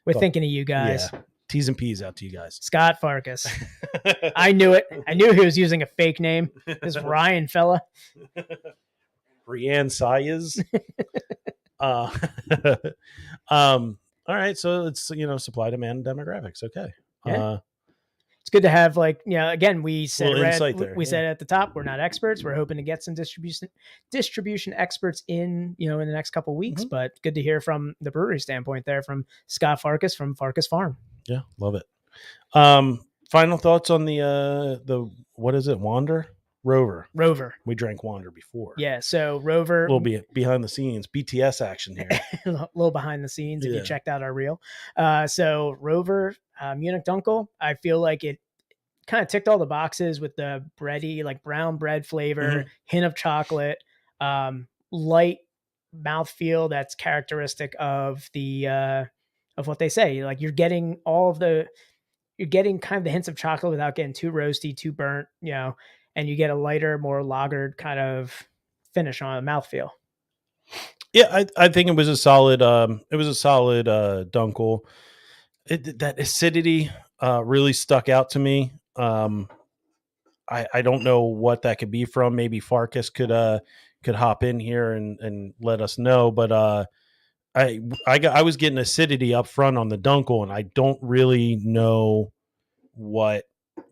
we're thinking of you guys. Yeah, T's and P's out to you guys. Scott Farkas. I knew it. I knew he was using a fake name. This Ryan fella. Brianne Sayers. All right, so it's supply, demand, demographics. Okay. Yeah. It's good to have again, we said insight there. We said at the top, we're not experts. We're hoping to get some distribution experts in the next couple of weeks, but good to hear from the brewery standpoint there from Scott Farkas from Farkas Farm. Yeah, love it. Final thoughts on the what is it? Rover. We drank Wander before. Yeah, so Rover. A little bit behind the scenes, BTS action here. A little behind the scenes if Yeah. you checked out our reel. So Rover, Munich Dunkel, I feel like it kind of ticked all the boxes with the bready, like brown bread flavor, hint of chocolate, light mouthfeel that's characteristic of the of what they say. Like you're getting kind of the hints of chocolate without getting too roasty, too burnt, and you get a lighter, more lagered kind of finish on the mouthfeel. Yeah, I think it was a solid Dunkel. That acidity really stuck out to me. I don't know what that could be from. Maybe Farkas could hop in here and let us know. But I was getting acidity up front on the Dunkel, and I don't really know what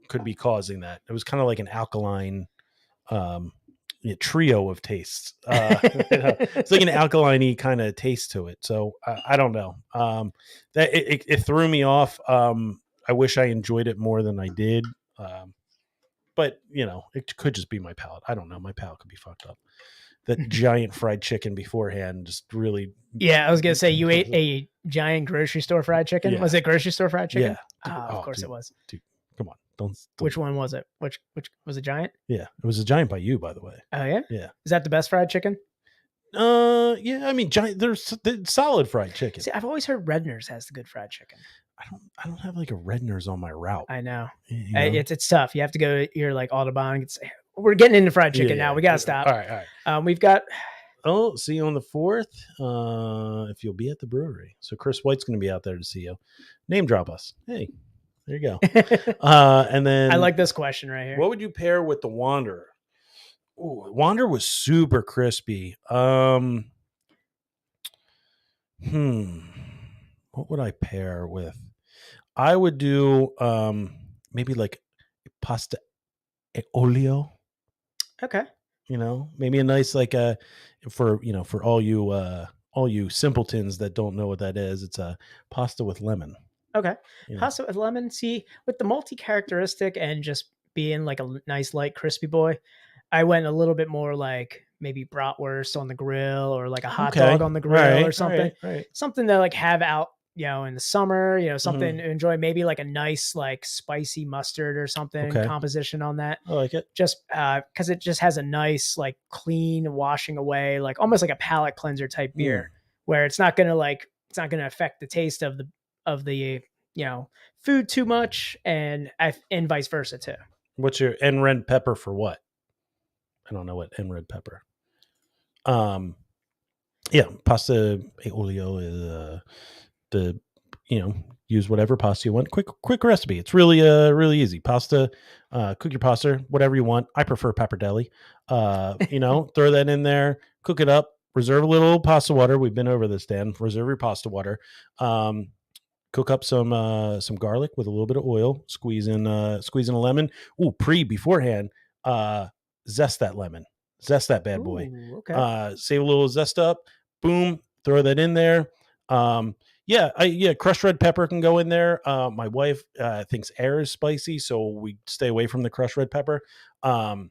could be causing that. It was kind of like an alkaline trio of tastes. It's like an alkaline-y kind of taste to it. So I don't know. That it threw me off. I wish I enjoyed it more than I did. But it could just be my palate. I don't know. My palate could be fucked up. That giant fried chicken beforehand just really. Yeah, I was gonna say you ate a giant grocery store fried chicken. Yeah. Was it grocery store fried chicken? Yeah. Of course it was. Dude, come on. Don't. Which one was it? Which was it? Giant? Yeah, it was a giant by you, by the way. Oh yeah. Yeah. Is that the best fried chicken? Yeah. I mean, giant. They're solid fried chicken. See, I've always heard Redner's has the good fried chicken. I don't have like a Redner's on my route. I know. You know? It's tough. You have to go. You're like Audubon. And say, we're getting into fried chicken now. We gotta stop. All right. We've got. Oh, see you on the 4th. If you'll be at the brewery, so Chris White's going to be out there to see you. Name drop us. Hey, there you go. And then I like this question right here. What would you pair with the Wander? Ooh, Wander was super crispy. What would I pair with? I would do maybe like pasta e olio. Okay. Maybe a nice for all you simpletons that don't know what that is. It's a pasta with lemon. Okay. Pasta with lemon. See, with the multi characteristic and just being like a nice light crispy boy, I went a little bit more like maybe bratwurst on the grill or like a hot dog on the grill or something. Right. Something to like have out, in the summer, something to enjoy, maybe like a nice, like spicy mustard or something composition on that. I like it. Just because it just has a nice, like clean washing away, like almost like a palate cleanser type beer where it's not going to affect the taste of the food too much and vice versa too. What's your red pepper for what? I don't know what red pepper. Pasta e olio is use whatever pasta you want. Quick recipe. It's really easy. Pasta, cook your pasta, whatever you want. I prefer pappardelle. Throw that in there, cook it up, reserve a little pasta water. We've been over this, Dan. Reserve your pasta water. Cook up some garlic with a little bit of oil. Squeeze in a lemon. Ooh, beforehand. Zest that lemon. Zest that bad boy. Ooh, okay. Save a little zest up. Boom. Throw that in there. Crushed red pepper can go in there. My wife thinks air is spicy, so we stay away from the crushed red pepper. So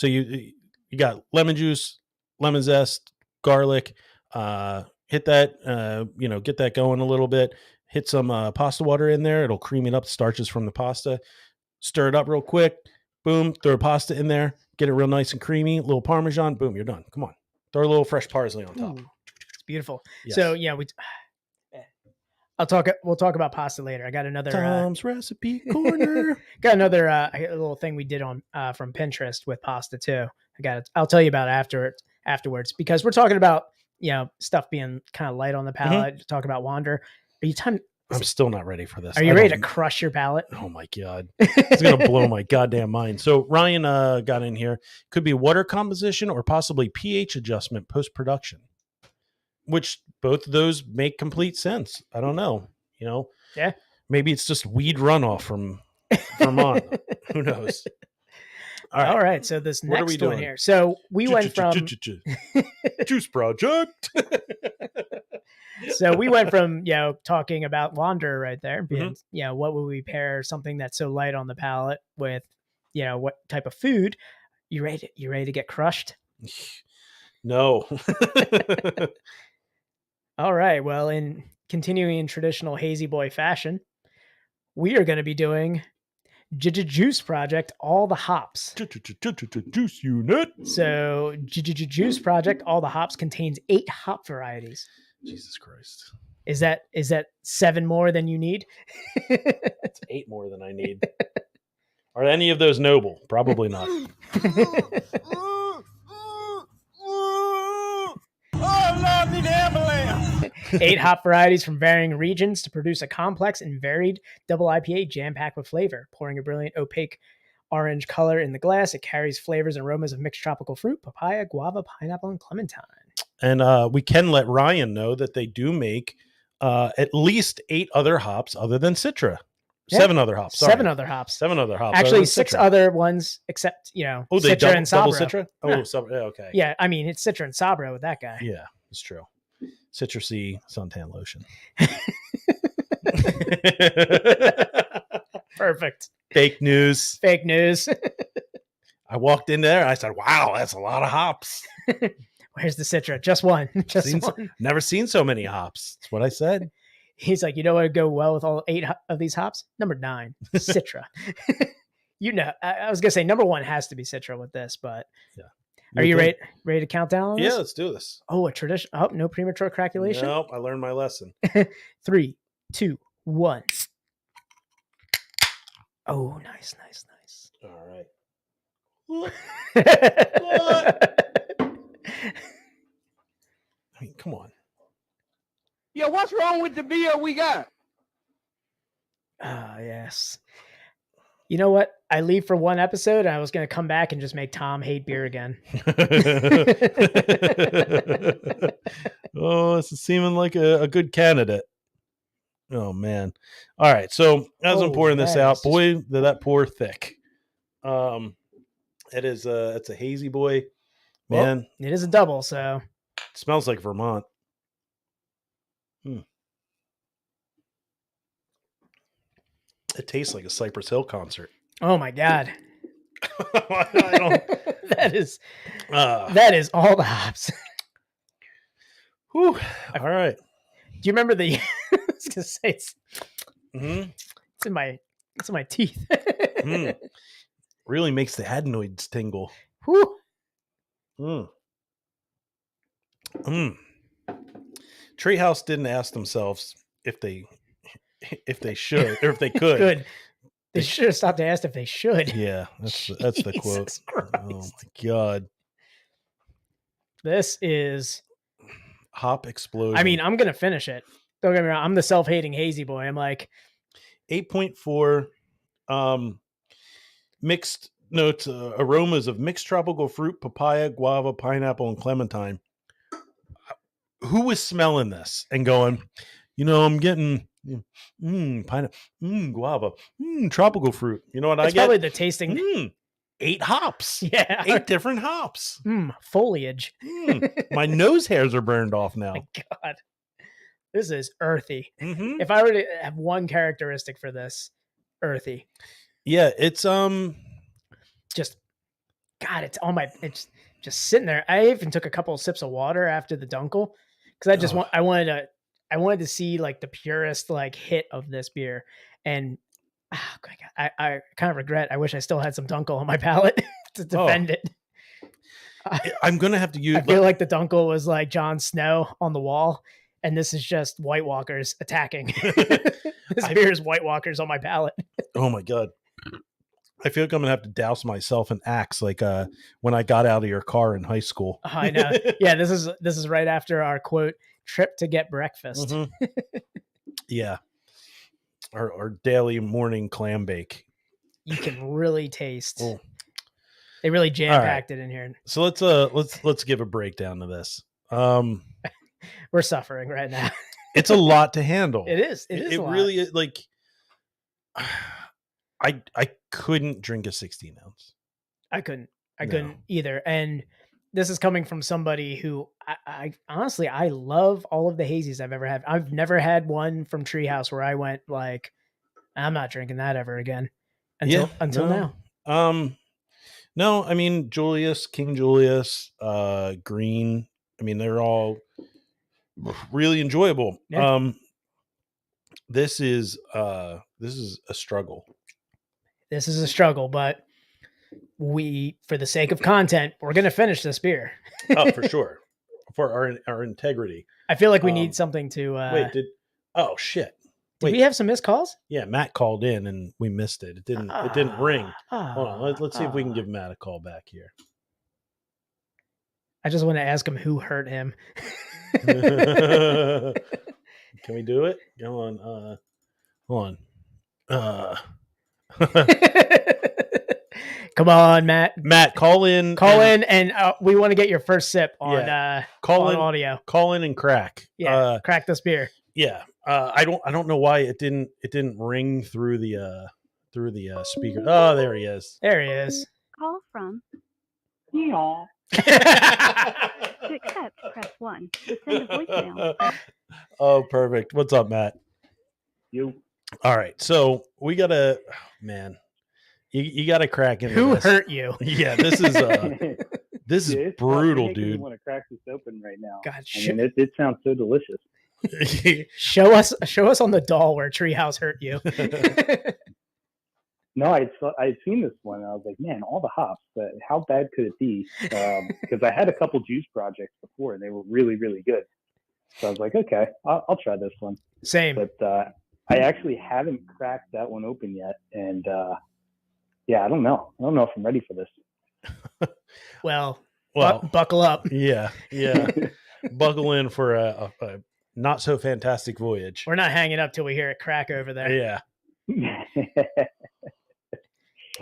you got lemon juice, lemon zest, garlic. Hit that, get that going a little bit. Hit some pasta water in there. It'll cream it up, starches from the pasta. Stir it up real quick. Boom. Throw pasta in there. Get it real nice and creamy. A little Parmesan. Boom. You're done. Come on. Throw a little fresh parsley on top. Ooh, it's beautiful. Yes. So yeah, we'll talk about pasta later. I got another Tom's recipe corner. got another a little thing we did on from Pinterest with pasta too. I'll tell you about it afterwards because we're talking about stuff being kind of light on the palate. Talk about Wander. I'm still not ready for this. Are you ready to crush your palate? Oh my God. It's going to blow my goddamn mind. So Ryan got in here. Could be water composition or possibly pH adjustment post-production, which both of those make complete sense. I don't know. Yeah. Maybe it's just weed runoff from Vermont. Who knows? All right. So this next one here. So we went from Juice Project. So we went from talking about Wander right there, being what would we pair something that's so light on the palate with what type of food? You ready to get crushed? No. All right. Well, in continuing in traditional hazy boy fashion, we are going to be doing Jjjuiceeee Project, all the hops. Juice unit. So Jjjuiceeee Project, all the hops contains 8 hop varieties. Jesus Christ. Is that 7 more than you need? It's 8 more than I need. Are any of those noble? Probably not. Oh, Lord, need an ambulance. 8 hop varieties from varying regions to produce a complex and varied double IPA jam-packed with flavor. Pouring a brilliant opaque orange color in the glass, it carries flavors and aromas of mixed tropical fruit, papaya, guava, pineapple, and clementine. And we can let Ryan know that they do make at least 8 other hops other than Citra. Yeah. 7 other hops. Sorry. 7 other hops. 7 other hops. Actually, 6 other ones except, they Citra and double Sabro. Citra? Oh, Yeah. Okay. Yeah, I mean, it's Citra and Sabro with that guy. Yeah, it's true. Jjjuiceeee suntan lotion. Perfect. Fake news. Fake news. I walked in there. I said, wow, that's a lot of hops. Where's the Citra? Just one. One. Never seen so many hops. That's what I said. He's like, what would go well with all 8 of these hops? Number 9, Citra. I was going to say number 1 has to be Citra with this, but yeah. Are you ready to count down on this? Yeah, let's do this. Oh, a tradition. Oh, no premature calculation? Nope, I learned my lesson. 3, 2, 1. Oh, nice. All right. I mean, come on. Yeah, what's wrong with the beer we got? Ah, yes. You know what? I leave for one episode and I was going to come back and just make Tom hate beer again. Oh, this is seeming like a good candidate. Oh, man. All right. So as I'm pouring this out, boy, did that pour thick. It's a hazy boy, man. Well, it is a double, so. It smells like Vermont. It tastes like a Cypress Hill concert. Oh my God. that is all the hops. Whew. All right. Do you remember I was gonna say it's in my teeth. Really makes the adenoids tingle. Whew. Treehouse didn't ask themselves if they should or if they could. Good. They should have stopped to ask if they should. Yeah, that's the quote. Christ. Oh my God. This is hop explosion. I mean, I'm gonna finish it. Don't get me wrong. I'm the self-hating hazy boy. I'm like 8.4 mixed notes aromas of mixed tropical fruit, papaya, guava, pineapple, and clementine. Who was smelling this and going, I'm getting pineapple, guava, tropical fruit. You know what It's I get? probably the tasting. 8 hops. Yeah. 8 different hops. Foliage. My nose hairs are burned off now. My God. This is earthy. Mm-hmm. If I were to have one characteristic for this, earthy. Yeah, it's Just, God, it's just sitting there. I even took a couple of sips of water after the Dunkel because I wanted to see like the purest like hit of this beer. And I kind of regret. I wish I still had some Dunkel on my palate to defend it. I'm gonna have to use. I feel like the Dunkel was like Jon Snow on the wall, and this is just White Walkers attacking. This beer is White Walkers on my palate. Oh my God. I feel like I'm gonna have to douse myself in Axe like when I got out of your car in high school. Oh, I know. Yeah, this is right after our quote trip to get breakfast. Mm-hmm. Yeah. Our daily morning clam bake. You can really taste. Oh. They really jam packed it in here. So let's give a breakdown of this. We're suffering right now. It's a lot to handle. It is. It really is like I couldn't drink a 16 ounce. I couldn't either. And this is coming from somebody who I honestly, I love all of the hazies I've ever had. I've never had one from Treehouse where I went like, I'm not drinking that ever again until now. No, I mean, King Julius, Green. I mean, they're all really enjoyable. Yeah. This is a struggle. This is a struggle, but for the sake of content, we're going to finish this beer. Oh, for sure. For our integrity. I feel like we need something to oh shit. Did we have some missed calls? Yeah, Matt called in and we missed it. It didn't ring. Hold on, let's see if we can give Matt a call back here. I just want to ask him who hurt him. Can we do it? Go on. Hold on. Come on, Matt. Matt, call in. And we want to get your first sip on audio. Call in and crack. Yeah, crack this beer. Yeah. I don't know why it didn't ring through the speaker. Oh, there he is. There he is. Call from. Yeah. To accept, press 1. To send a voicemail. Oh, perfect. What's up, Matt? You. All right. So we gotta, man, you gotta crack into Who this. hurt you? Yeah, this is brutal, dude. I want to crack this open right now. God, I mean, it sounds so delicious. Show us on the doll where Treehouse hurt you. No, I'd seen this one. And I was like, man, all the hops. But how bad could it be? Because I had a couple juice projects before, and they were really, really good. So I was like, okay, I'll try this one. Same. But I actually haven't cracked that one open yet, and yeah, I don't know. I don't know if I'm ready for this. Well, buckle up. Yeah. Buckle in for a not so fantastic voyage. We're not hanging up till we hear it crack over there. Yeah.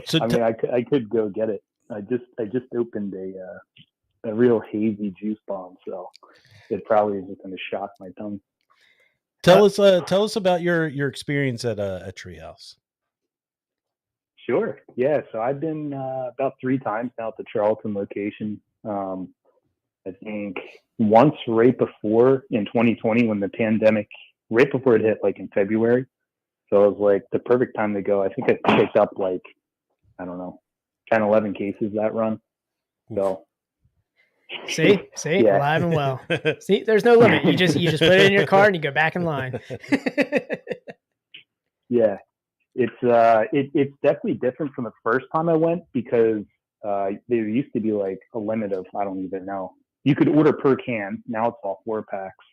So I mean, I could go get it. I just opened a real hazy juice bomb, so it probably isn't going to shock my tongue. Tell us about your experience at Treehouse. Sure. Yeah. So I've been about 3 times now at the Charlton location. I think once right before in 2020 when the pandemic, right before it hit, like in February. So it was like the perfect time to go. I think I picked up like, I don't know, 10, 11 cases that run. So see, yeah. Alive and well. See, there's no limit. You just put it in your car and you go back in line. Yeah, it's definitely different from the first time I went because there used to be like a limit of, I don't even know. You could order per can. Now it's all 4-packs.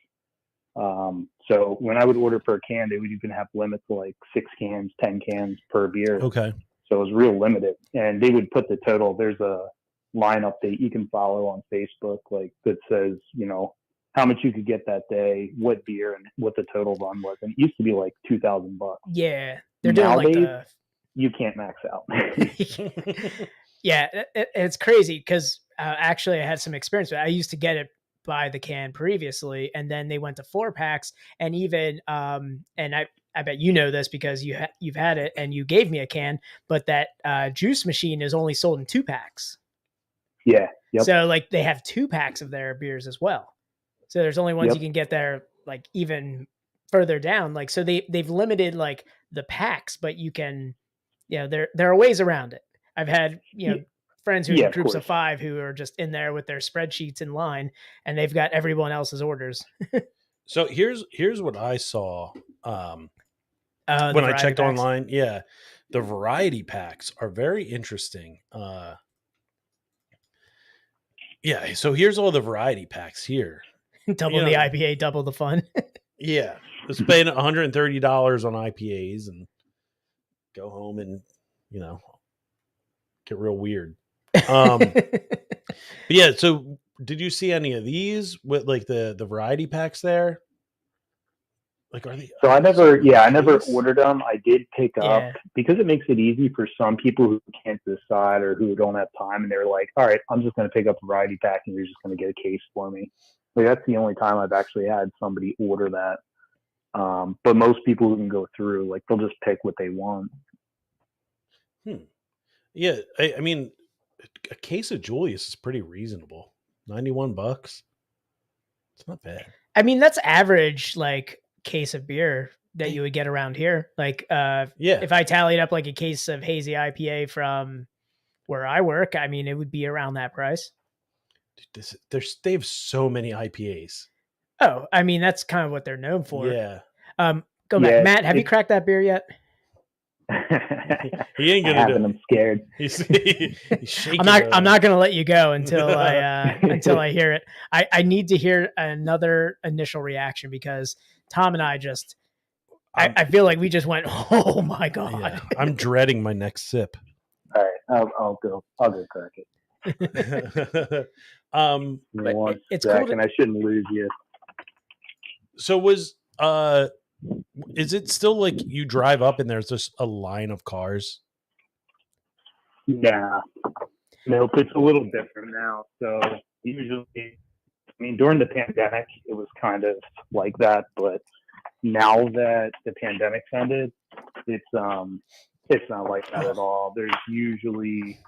So when I would order per can, they would even have limits of like 6 cans, 10 cans per beer. Okay. So it was real limited, and they would put the total. There's a line update you can follow on Facebook, like that says, you know, how much you could get that day, what beer, and what the total run was. And it used to be like $2,000. Yeah, they're doing Nowadays, like you can't max out. Yeah, it's crazy because actually I had some experience with it. I used to get it by the can previously, and then they went to 4-packs, and even and I bet you know this because you've had it and you gave me a can, but that juice machine is only sold in 2-packs. Yeah. Yep. So like they have 2-packs of their beers as well. So there's only ones Yep. you can get there like even further down. Like so they've limited like the packs, but you can, there are ways around it. I've had friends who Yeah, are of groups of course. 5 who are just in there with their spreadsheets in line, and they've got everyone else's orders. So here's what I saw The when I variety checked packs. online. Yeah, the variety packs are very interesting. Yeah, so here's all the variety packs here. Double the IPA, double the fun. Yeah, spend $130 on IPAs and go home and get real weird. But yeah, so did you see any of these with like the variety packs there? Like, are they? So I never case? ordered them. I did pick Yeah. up because it makes it easy for some people who can't decide or who don't have time, and they're like, "All right, I'm just going to pick up a variety pack, and you're just going to get a case for me." Like that's the only time I've actually had somebody order that. But most people who can go through, like, they'll just pick what they want. Yeah, I mean, a case of Jjjuiceeee is pretty reasonable. $91. It's not bad. I mean, that's average like case of beer that you would get around here. Like, Yeah, if I tallied up like a case of hazy IPA from where I work, I mean, it would be around that price. they have so many IPAs. Oh, I mean, that's kind of what they're known for. Yeah. Go back, Matt. Have you cracked that beer yet? He ain't gonna do it. I'm scared. He's shaking. I'm not gonna let you go until I hear it. I need to hear another initial reaction because Tom and I just I feel like we just went, oh my god. Yeah, I'm dreading my next sip. All right, I'll go crack it. It's cool and I shouldn't lose you. So is it still like you drive up and there's just a line of cars? Nah. Nope, it's a little different now. So usually, I mean, during the pandemic, it was kind of like that, but now that the pandemic's ended, it's not like that at all. There's usually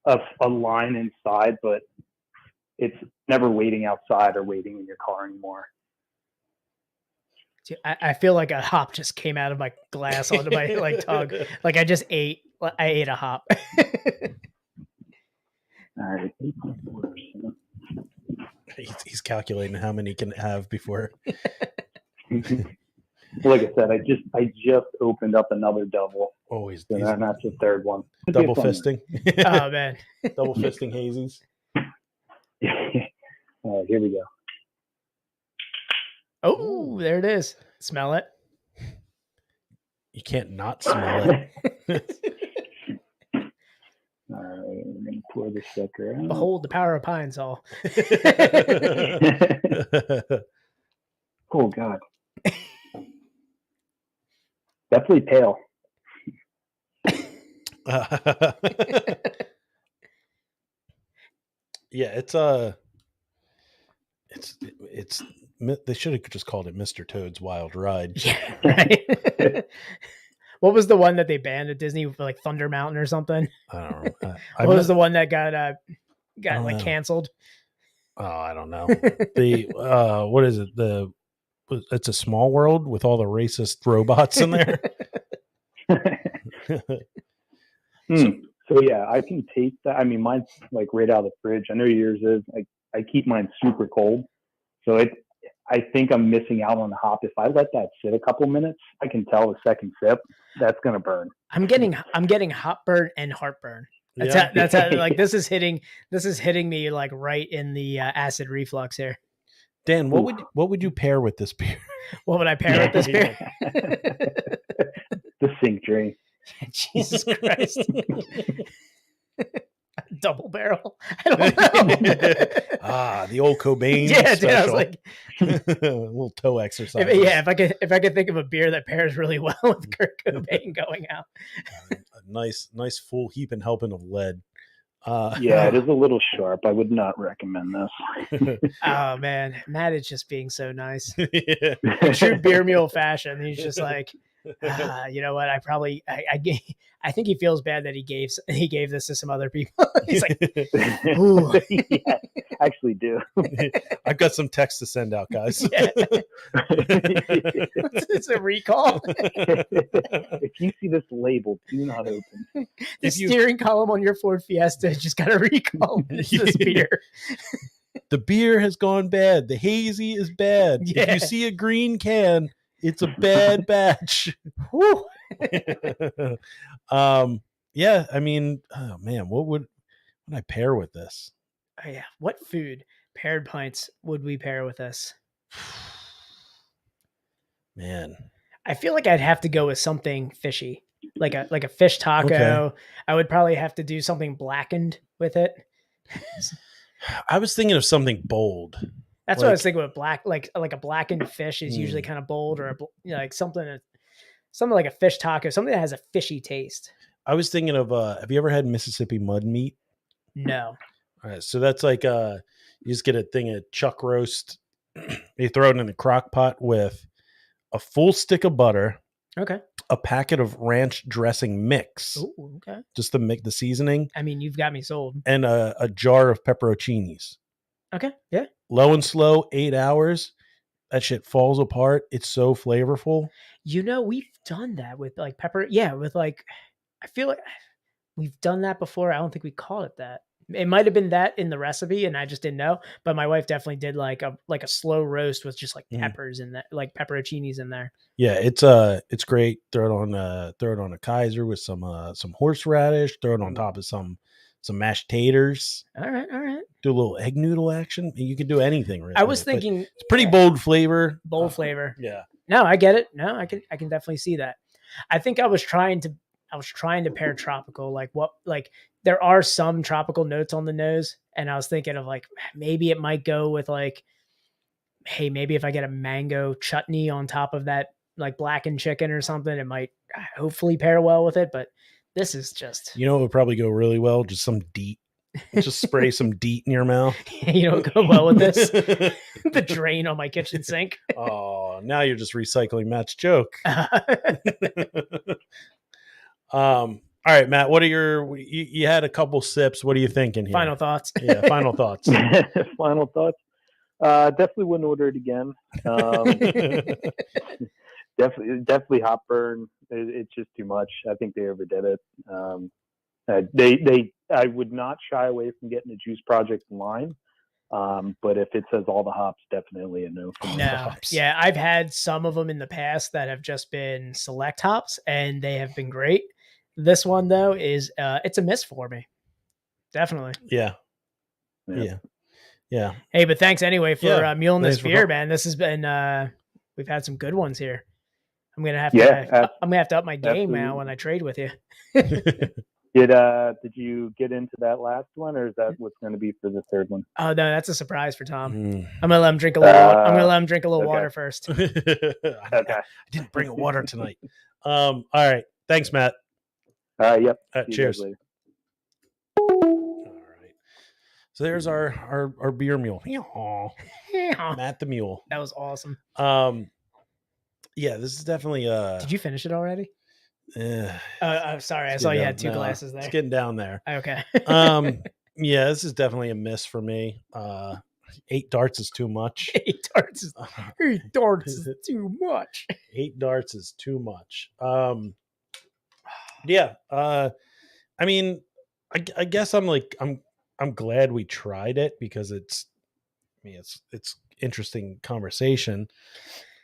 a line inside, but it's never waiting outside or waiting in your car anymore. I feel like a hop just came out of my glass onto my tongue. Like I ate a hop. All right. He's calculating how many he can have before. Like I said, I just opened up another double. Always. So that's the third one. Double fisting. Oh man. Double fisting hazies. All right, here we go. Oh, there it is. Smell it. You can't not smell it. All right, we're gonna pour the sucker out. Behold the power of Pine Sol. Oh God. Definitely pale. Yeah, it's they should have just called it Mr. Toad's Wild Ride. Yeah, right. What was the one that they banned at Disney, like Thunder Mountain or something? I don't know. What was the one that got like know. canceled? Oh, I don't know. What is it? It's a Small World with all the racist robots in there. So yeah, I can taste that. I mean, mine's like right out of the fridge. I know yours is. I keep mine super cold, so I think I'm missing out on the hop. If I let that sit a couple minutes, I can tell the second sip that's gonna burn. I'm getting hop burn and heartburn. That's how like this is hitting me like right in the acid reflux here. Dan, what would you pair with this beer? What would I pair with this beer? The sink drain. Jesus Christ. Double barrel. I don't know. The old Cobain. Yeah, special. dude, I was like, a little toe exercise. If I could think of a beer that pairs really well with Kurt Cobain going out. nice full heaping helping of lead. Yeah, it is a little sharp. I would not recommend this. Oh man, Matt is just being so nice. Yeah. In true beer mule fashion, he's just like, you know what? I think he feels bad that he gave this to some other people. He's like, ooh. Yeah, actually do. I've got some text to send out, guys. Yeah. It's a recall. If you see this label, do not open. The steering column on your Ford Fiesta just got a recall. It's this beer. The beer has gone bad. The hazy is bad. Yeah. If you see a green can, it's a bad batch. Whew. Yeah, I mean, oh man, what would I pair with this? Oh, yeah. What food paired pints would we pair with this? Man, I feel like I'd have to go with something fishy, like a fish taco. Okay. I would probably have to do something blackened with it. I was thinking of something bold. That's what I was thinking with like a blackened fish is usually kind of bold, or like something like a fish taco, something that has a fishy taste. I was thinking of have you ever had Mississippi mud meat? No. All right, so that's like you just get a thing of chuck roast. You throw it in the crock pot with a full stick of butter, Okay. a packet of ranch dressing mix, Ooh, okay. just to make the seasoning, I mean, you've got me sold. and a jar of pepperoncinis. Okay. Yeah. Low and slow, 8 hours. That shit falls apart. It's so flavorful. You know, we've done that with like pepper. Yeah, with like, I feel like we've done that before. I don't think we call it that. It might have been that in the recipe, and I just didn't know. But my wife definitely did like a slow roast with just like peppers in that, like pepperoncinis in there. Yeah, it's great. Throw it on a Kaiser with some horseradish. Throw it on top of some mashed taters. All right. Do a little egg noodle action. You can do anything. Really. I was thinking it's pretty bold flavor. Bold flavor. Yeah. No, I get it. No, I can definitely see that. I think I was trying to pair tropical, like there are some tropical notes on the nose, and I was thinking of like maybe it might go with like, hey, maybe if I get a mango chutney on top of that like blackened chicken or something, it might hopefully pair well with it. But this is just, You know, it would probably go really well. Just some DEET. Just spray some DEET in your mouth. you know, go well with this. The drain on my kitchen sink. Oh, now you're just recycling Matt's joke. All right, Matt, what are you had a couple sips. What are you thinking here? Final thoughts. Yeah, final thoughts. Final thoughts. Definitely wouldn't order it again. Definitely hop burn. It's just too much. I think they overdid it. I would not shy away from getting a Juice Project line. But if it says all the hops, definitely a no. No. Yeah, I've had some of them in the past that have just been select hops, and they have been great. This one though is it's a miss for me. Definitely. Yeah. Hey, but thanks anyway for muling this thanks for beer, man. This has been we've had some good ones here. I'm gonna have to up my game now when I trade with you. Did you get into that last one, or is that what's going to be for the third one? Oh no, that's a surprise for Tom. I'm gonna let him drink a little. I'm gonna let him drink a little water first. Okay. I didn't bring a water tonight. All right. Thanks, Matt. Yep. Cheers. All right. So there's our beer mule. Matt the mule. That was awesome. Yeah, this is definitely Did you finish it already? I'm sorry. I saw you had two glasses there. It's getting down there. Okay. Yeah, this is definitely a miss for me. 8 darts is too much. 8 darts is too much. 8 darts is too much. Yeah. I mean, I guess I'm glad we tried it because it's interesting conversation.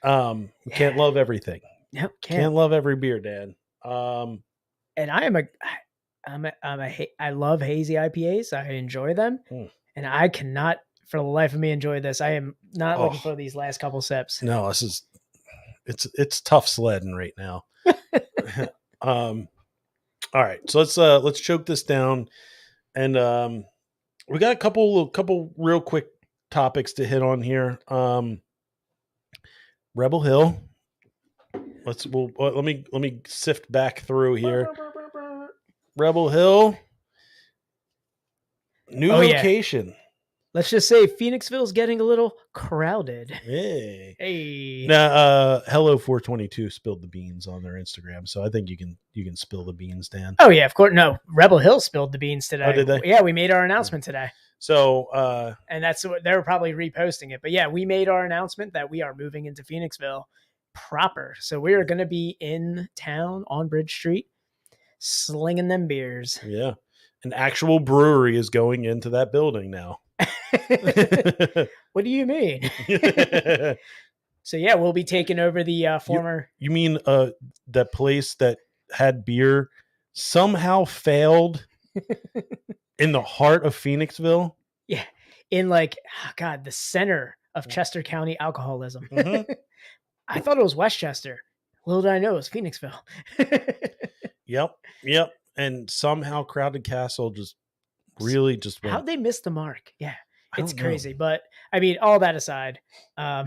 We can't love everything. Nope, can't love every beer, Dad. And I love hazy IPAs. I enjoy them, and I cannot, for the life of me, enjoy this. I am not looking for these last couple sips. No, it's tough sledding right now. All right, so let's choke this down, and we got a couple real quick topics to hit on here. Rebel Hill. Let me sift back through here. Rebel Hill. New Oh, yeah. location. Let's just say Phoenixville's getting a little crowded. Hey. Hey. Now, Hello 422 spilled the beans on their Instagram, so I think you can spill the beans, Dan. Oh yeah, of course. No, Rebel Hill spilled the beans today. Oh, did they? Yeah, we made our announcement today. So, And that's what they were probably reposting it. But yeah, we made our announcement that we are moving into Phoenixville proper. So we are going to be in town on Bridge Street, slinging them beers. yeah, an actual brewery is going into that building now. What do you mean? So yeah, we'll be taking over the former. You mean that place that had beer somehow failed in the heart of Phoenixville? Yeah, in like, oh God, the center of Chester County alcoholism. Mhm. I thought it was Westchester. Little did I know it was Phoenixville. Yep. And somehow Crowded Castle just really just went. How'd they miss the mark? Yeah, I it's don't know. crazy. But I mean, all that aside, there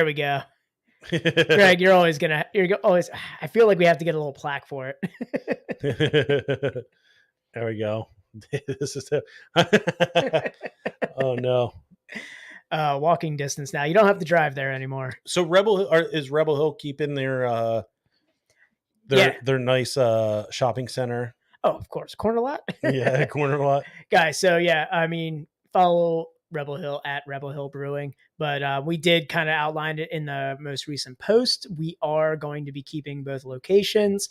we go. Greg, you're always. I feel like we have to get a little plaque for it. There we go. This is oh no. Walking distance now. You don't have to drive there anymore. So is Rebel Hill keeping their nice shopping center? Oh, of course, corner lot. Yeah, corner lot. Guys. So yeah, I mean, follow Rebel Hill at Rebel Hill Brewing, but we did kind of outline it in the most recent post. We are going to be keeping both locations.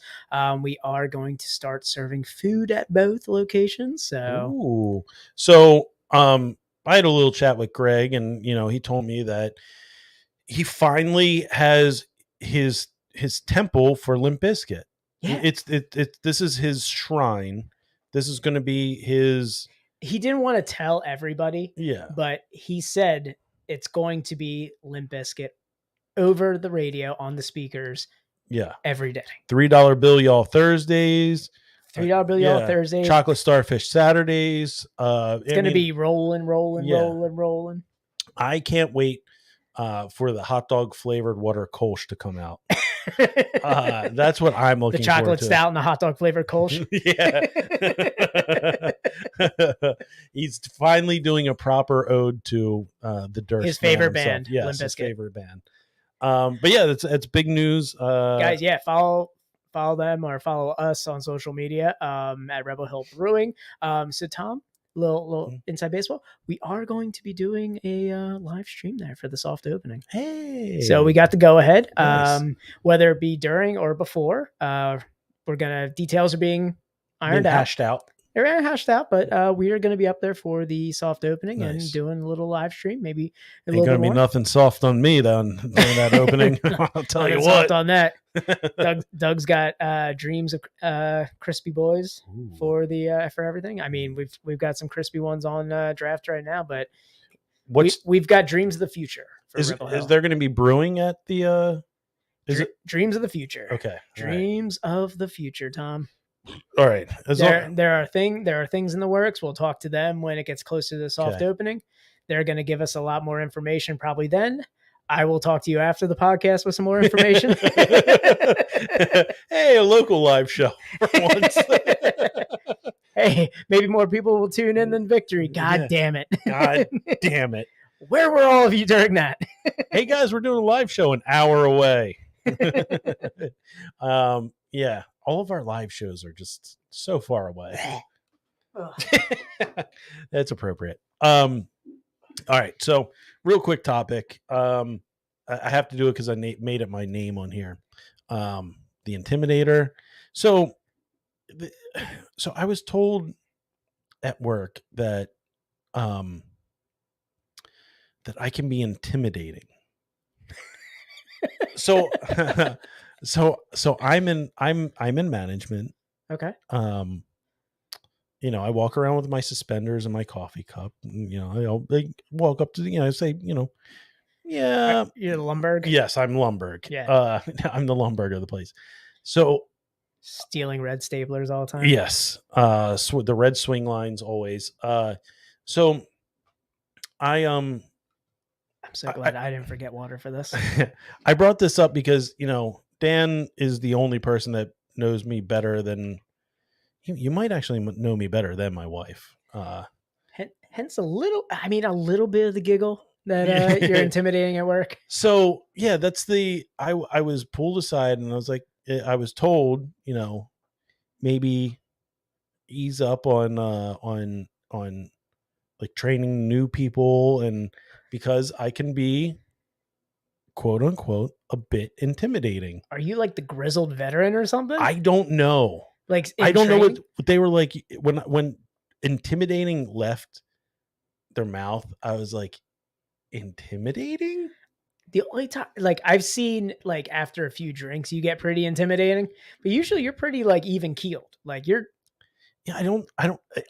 We are going to start serving food at both locations. So, I had a little chat with Greg, and he told me that he finally has his temple for Limp Bizkit. yeah, This is his shrine. This is going to be his. he didn't want to tell everybody, Yeah, but he said it's going to be Limp Bizkit over the radio on the speakers. Yeah, every day. $3 bill y'all Thursdays. $3 bill y'all Thursdays. Chocolate Starfish Saturdays. It's going to be rolling. I can't wait for the hot dog flavored water Kolsch to come out. That's what I'm looking for. The chocolate stout and the hot dog flavored Kolsch. Yeah. He's finally doing a proper ode to the Durst. His favorite band. Yes, Limp his Bizkit. favorite band. But yeah, that's big news. Guys, yeah, follow them or follow us on social media at Rebel Hill Brewing. So Tom, little inside baseball, we are going to be doing a live stream there for the soft opening. Hey, so we got to go ahead. Nice. Whether it be during or before, details are being ironed out. Hashed out. They're hashed out, but we are going to be up there for the soft opening. Nice. And doing a little live stream, maybe a Ain't little gonna bit be more. nothing soft on me then during that opening. I'll tell you Nothing what. soft on that. Doug's got dreams of crispy boys for everything. I mean, we've got some crispy ones on draft right now, but we've got dreams of the future. Is there going to be brewing at the? Dreams of the future? Okay, dreams of the future, Tom. All right. There are things in the works. We'll talk to them when it gets closer to the soft opening. They're going to give us a lot more information probably then. I will talk to you after the podcast with some more information. Hey, a local live show for once. Hey, maybe more people will tune in than Victory. God damn it. God damn it. Where were all of you during that? Hey guys, we're doing a live show an hour away. Yeah, all of our live shows are just so far away. That's appropriate. All right, so real quick topic. I have to do it because I made it my name on here. The Intimidator. So I was told at work that I can be intimidating. So I'm in management. Okay. I walk around with my suspenders and my coffee cup. I'll walk up to say, yeah, you're Lumberg. Yes, I'm Lumberg. Yeah. I'm the Lumberg of the place. So stealing red staplers all the time. Yes. The red swing lines always. So I'm so glad I didn't forget water for this. I brought this up because, Dan is the only person that knows me better than you might actually know me better than my wife. Hence a little bit of the giggle that you're intimidating at work. So yeah, that's I was pulled aside and I was like, I was told, maybe ease up on like training new people, and because I can be quote unquote a bit intimidating. Are you like the grizzled veteran or something? I don't know. Like I don't know training? what they were like when intimidating left their mouth. I was like, intimidating? The only time, like I've seen, like after a few drinks, you get pretty intimidating, but usually you're pretty like even keeled. Like you're. Yeah,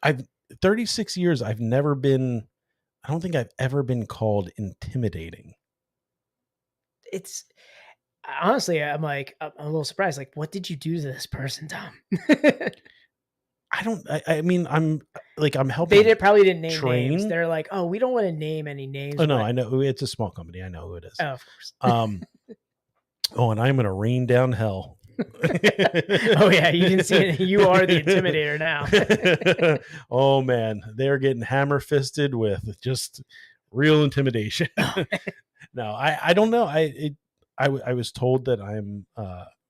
I've 36 years. I don't think I've ever been called intimidating. It's honestly, I'm a little surprised. Like, what did you do to this person, Tom? I mean, I'm helping. They probably didn't name train. names. They're like, oh, we don't want to name any names. Oh no, I know it's a small company. I know who it is. Oh, of course. Oh, and I'm gonna rain down hell. Oh yeah, you can see it. You are the intimidator now. Oh man, they're getting hammer fisted with just real intimidation. No, I don't know. I was told that I'm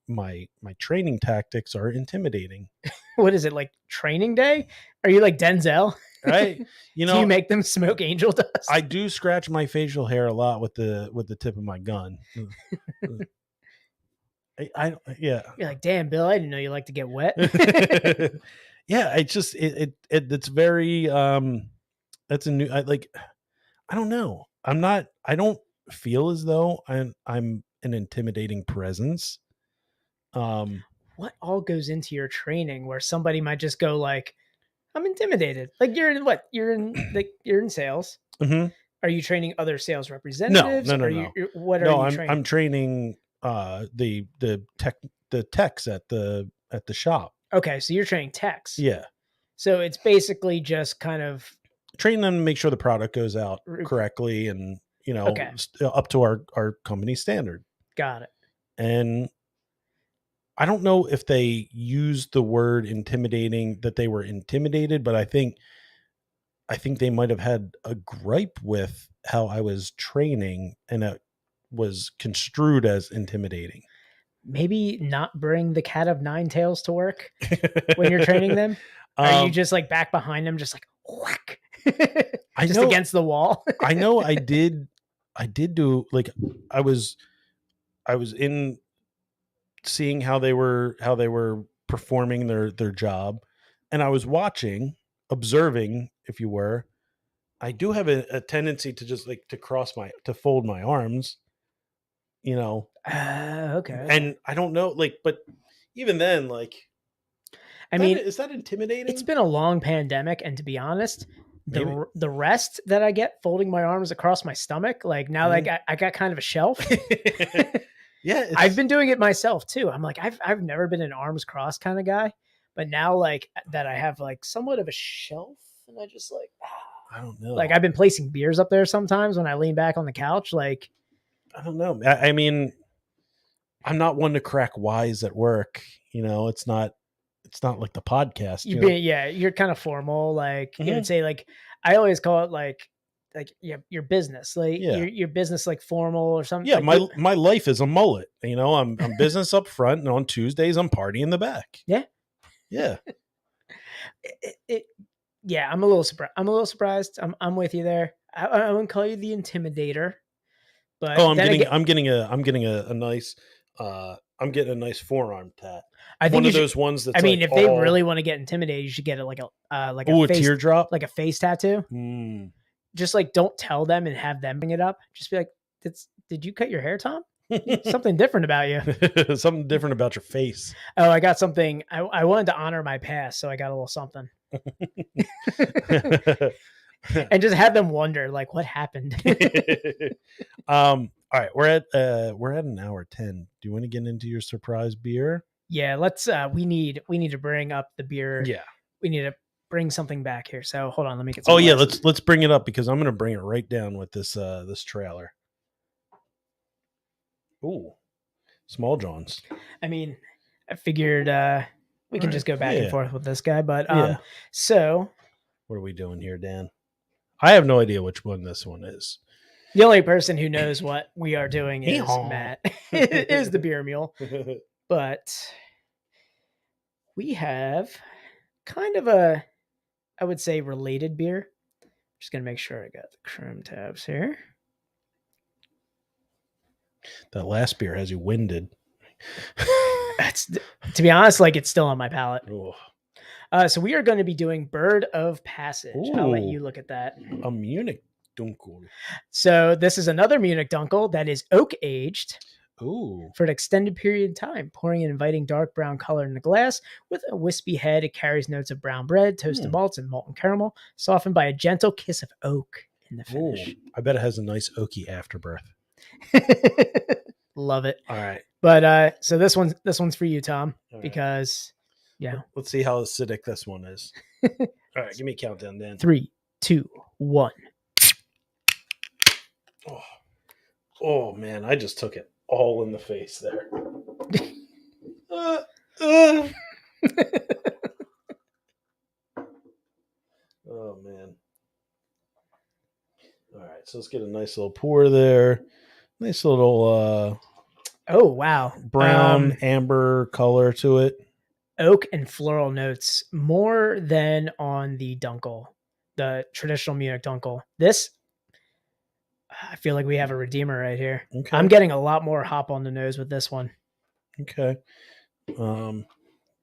my training tactics are intimidating. What is it, like training day? Are you like Denzel? Right? Do you make them smoke angel dust? I do scratch my facial hair a lot with the tip of my gun. Yeah. You're like, damn, Bill, I didn't know you like to get wet. Yeah, it's very that's a new I don't know. I don't feel as though I'm an intimidating presence. What all goes into your training where somebody might just go like, I'm intimidated? Like you're in sales. Mm-hmm. Are you training other sales representatives? No. What are you training? I'm training the techs at the shop. Okay, so you're training techs. Yeah. So it's basically just kind of train them to make sure the product goes out correctly and up to our company standard. Got it. And I don't know if they used the word intimidating, that they were intimidated, but I think they might have had a gripe with how I was training, and it was construed as intimidating. Maybe not bring the cat of nine tails to work when you're training them. Are you just like back behind them, just like whack, just against the wall? I know I did do, like, I was in seeing how they were performing their job, and I was observing, if you were. I do have a tendency to just like to fold my arms, okay. And I don't know, like, but even then, like, I mean, is that intimidating? It's been a long pandemic, and to be honest, the rest that I get folding my arms across my stomach, like now, like I got kind of a shelf. Yeah, I've been doing it myself too. I'm like, I've never been an arms crossed kind of guy, but now like that I have like somewhat of a shelf, and I just like, I don't know. Like I've been placing beers up there sometimes when I lean back on the couch. Like, I don't know. I mean, I'm not one to crack wise at work. It's not like the podcast. You're kind of formal. Like you would say, like I always call it like your business, like your business, like formal or something. Yeah, like my life is a mullet. I'm business up front, and on Tuesdays I'm party in the back. Yeah. Yeah, I'm a little surprised. I'm with you there. I wouldn't call you the intimidator, but I'm getting a nice forearm tat. I think one of those ones that's. I mean, if they really want to get intimidated, you should get it like a face, teardrop, like a face tattoo. Just like don't tell them and have them bring it up. Just be like, "Did you cut your hair, Tom? Something different about you. Something different about your face." Oh, I got something. I wanted to honor my past, so I got a little something. And just have them wonder, like, what happened. All right, we're at an hour 10. Do you want to get into your surprise beer? Yeah, let's. We need to bring up the beer. Yeah, we need to bring something back here. So hold on, let me get. Some let's bring it up, because I'm going to bring it right down with this trailer. Ooh, Small Johns. I mean, I figured we can just go back and Yeah. forth with this guy, but Yeah. so What are we doing here, Dan? I have no idea which one this one is. the only person who knows what we are doing is Hee-haw. Matt. Is the beer mule. But we have kind of a, I would say, related beer. Just gonna make sure I got the chrome tabs here. That last beer has you winded. That's, to be honest, like it's still on my palate. Ooh. So we are going to be doing Bird of Passage. I'll let Ooh. you look at that. A Munich Dunkel. So this is another Munich Dunkel that is oak aged Ooh. for an extended period of time, pouring an inviting dark brown color in the glass. With a wispy head, it carries notes of brown bread, toasted malts, and molten caramel, softened by a gentle kiss of oak in the finish. Ooh. I bet it has a nice oaky afterbirth. Love it. All right. But so this one's for you, Tom, All right. because yeah. Let's see how acidic this one is. All right, give me a countdown, Dan. 3, 2, 1. Oh man, I just took it all in the face there. Oh man. All right, so let's get a nice little pour there. Nice little Oh wow, brown amber color to it. Oak and floral notes more than on the Dunkel, the traditional Munich Dunkel. This, I feel like we have a redeemer right here. Okay. I'm getting a lot more hop on the nose with this one. Okay.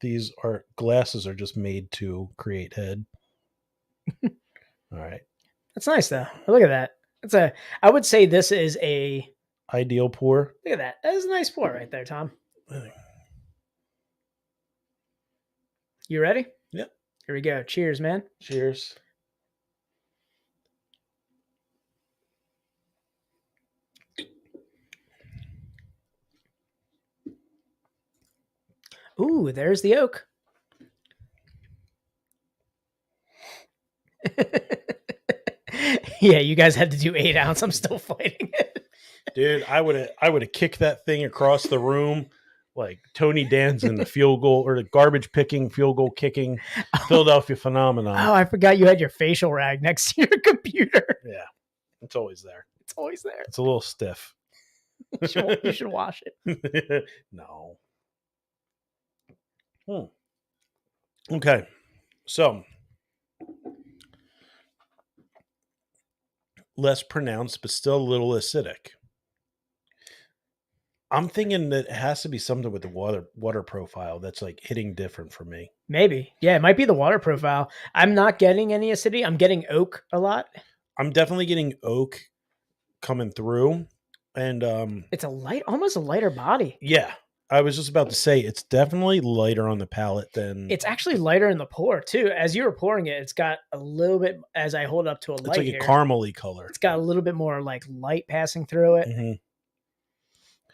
These glasses are just made to create head. All right. That's nice though. Look at that. I would say this is a ideal pour. Look at that. That is a nice pour right there, Tom. You ready? Yep. Here we go. Cheers, man. Cheers. Ooh, there's the oak. Yeah, you guys had to do 8 ounce. I'm still fighting it. Dude, I would have kicked that thing across the room like Tony Danza in the field goal or the garbage picking, field goal kicking Philadelphia phenomenon. Oh, I forgot you had your facial rag next to your computer. Yeah, it's always there. It's always there. It's a little stiff. You should wash it. No. Okay, so less pronounced, but still a little acidic. I'm thinking that it has to be something with the water profile that's like hitting different for me. Maybe. Yeah, it might be the water profile. I'm not getting any acidity. I'm getting oak a lot. I'm definitely getting oak coming through. And it's almost a lighter body. Yeah. I was just about to say it's definitely lighter on the palate than it's actually lighter in the pour too. As you were pouring it, it's got a little bit as I hold up to a light. It's like here, a caramely color. It's got a little bit more like light passing through it. Mm-hmm.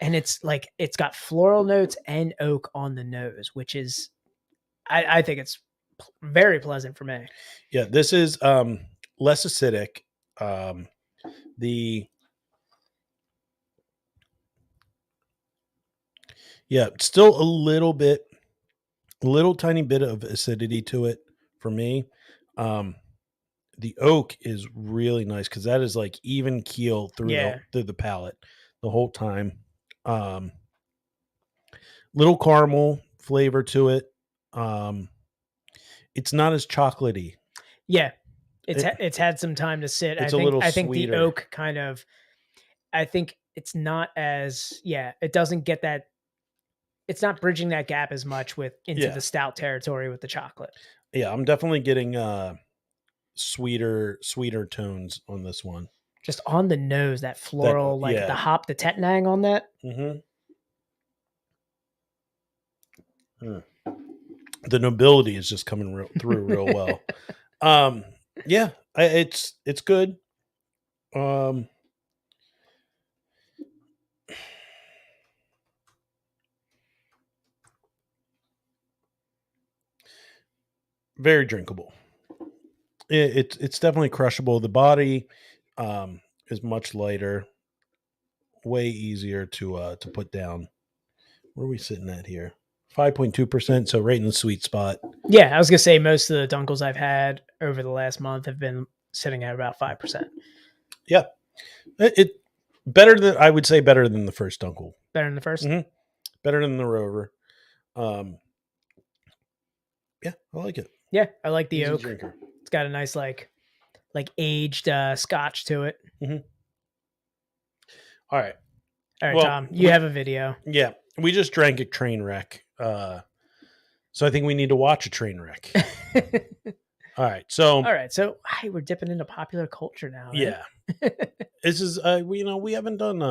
And it's got floral notes and oak on the nose, which is I think it's very pleasant for me. Yeah, this is less acidic. Yeah, still a little tiny bit of acidity to it for me. The oak is really nice because that is like even keel through the palate the whole time. Little caramel flavor to it. It's not as chocolatey. Yeah, it's had some time to sit. It's a little I think sweeter. the oak kind of. I think it's not as it doesn't get that. It's not bridging that gap as much into the stout territory with the chocolate. Yeah, I'm definitely getting sweeter tones on this one. Just on the nose, that floral, the hop, the tetanang on that. Mm-hmm. The nobility is just coming through real well. Yeah, it's good. Very drinkable. It's definitely crushable. The body is much lighter, way easier to put down. Where are we sitting at here? 5.2%. So right in the sweet spot. Yeah, I was gonna say most of the Dunkels I've had over the last month have been sitting at about 5%. Yeah, it better than I would say better than the first Dunkel. Better than the 1st. Mhm. Better than the Rover. Yeah, I like it. Yeah, I like the Easy oak. drinker. It's got a nice like aged Scotch to it. All right. All right, Well, Tom, you have a video. Yeah, we just drank a train wreck. So I think we need to watch a train wreck. All right. So Hey, we're dipping into popular culture now. Right? yeah, this is we haven't done.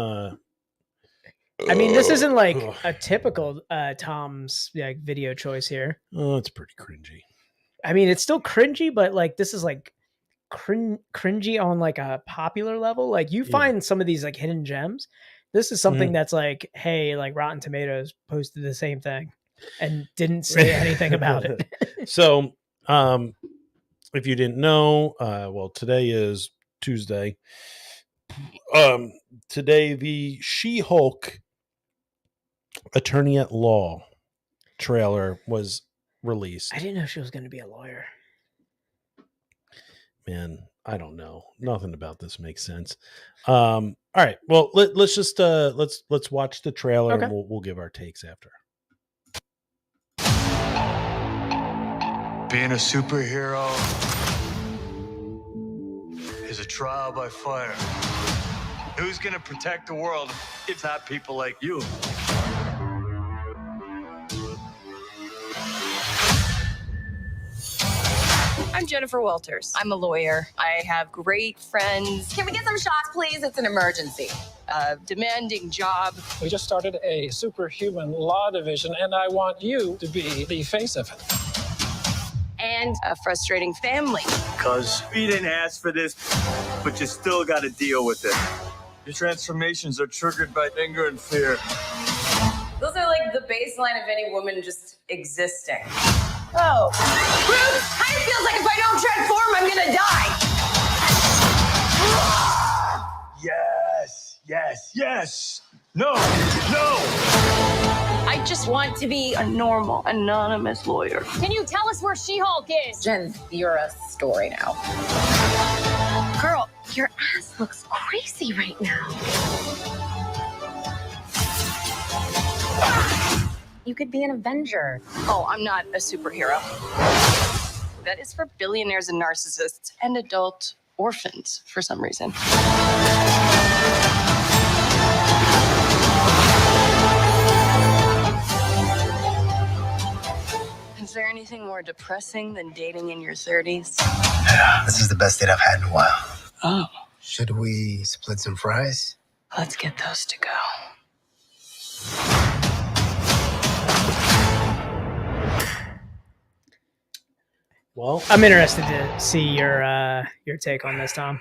I mean, this isn't like a typical Tom's like video choice here. Oh, it's pretty cringy. I mean, it's still cringy, but like this is like cringy on like a popular level. Like you find some of these like hidden gems. This is something that's like, hey, like Rotten Tomatoes posted the same thing and didn't say anything about it. So, if you didn't know, well, today is Tuesday. Today the She-Hulk Attorney at Law trailer was released. I didn't know she was going to be a lawyer. Man, I don't know. Nothing about this makes sense. All right. Well, let's just let's watch the trailer and we'll give our takes after. Being a superhero is a trial by fire. Who's gonna protect the world if not people like you? I'm Jennifer Walters. I'm a lawyer. I have great friends. Can we get some shots, please? It's an emergency. A demanding job. We just started a superhuman law division, and I want you to be the face of it. And a frustrating family. Because we didn't ask for this, but you still gotta deal with it. Your transformations are triggered by anger and fear. Those are like the baseline of any woman just existing. Oh. Bruce, kind of feels like if I don't transform, I'm gonna die. Yes. No. I just want to be a normal, anonymous lawyer. Can you tell us where She-Hulk is? Jen, you're a story now. Girl, your ass looks crazy right now. You could be an Avenger. Oh, I'm not a superhero. That is for billionaires and narcissists and adult orphans for some reason. Is there anything more depressing than dating in your 30s? Yeah, this is the best date I've had in a while. Oh. Should we split some fries? Let's get those to go. Well, I'm interested to see your take on this, Tom.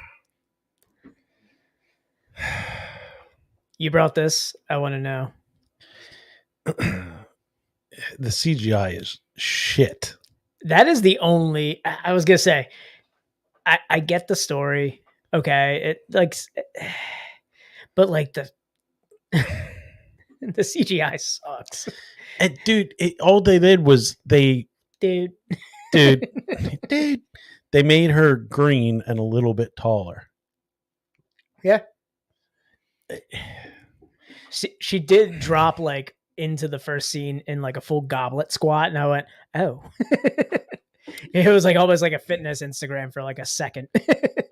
You brought this. I want to know. The CGI is shit. That is the only. I was gonna say. I get the story. Okay, it like, but like the CGI sucks. And dude, all they did was they Dude, they made her green and a little bit taller. Yeah. She did drop like into the first scene in like a full goblet squat, and I went, oh. It was like almost like a fitness Instagram for like a second.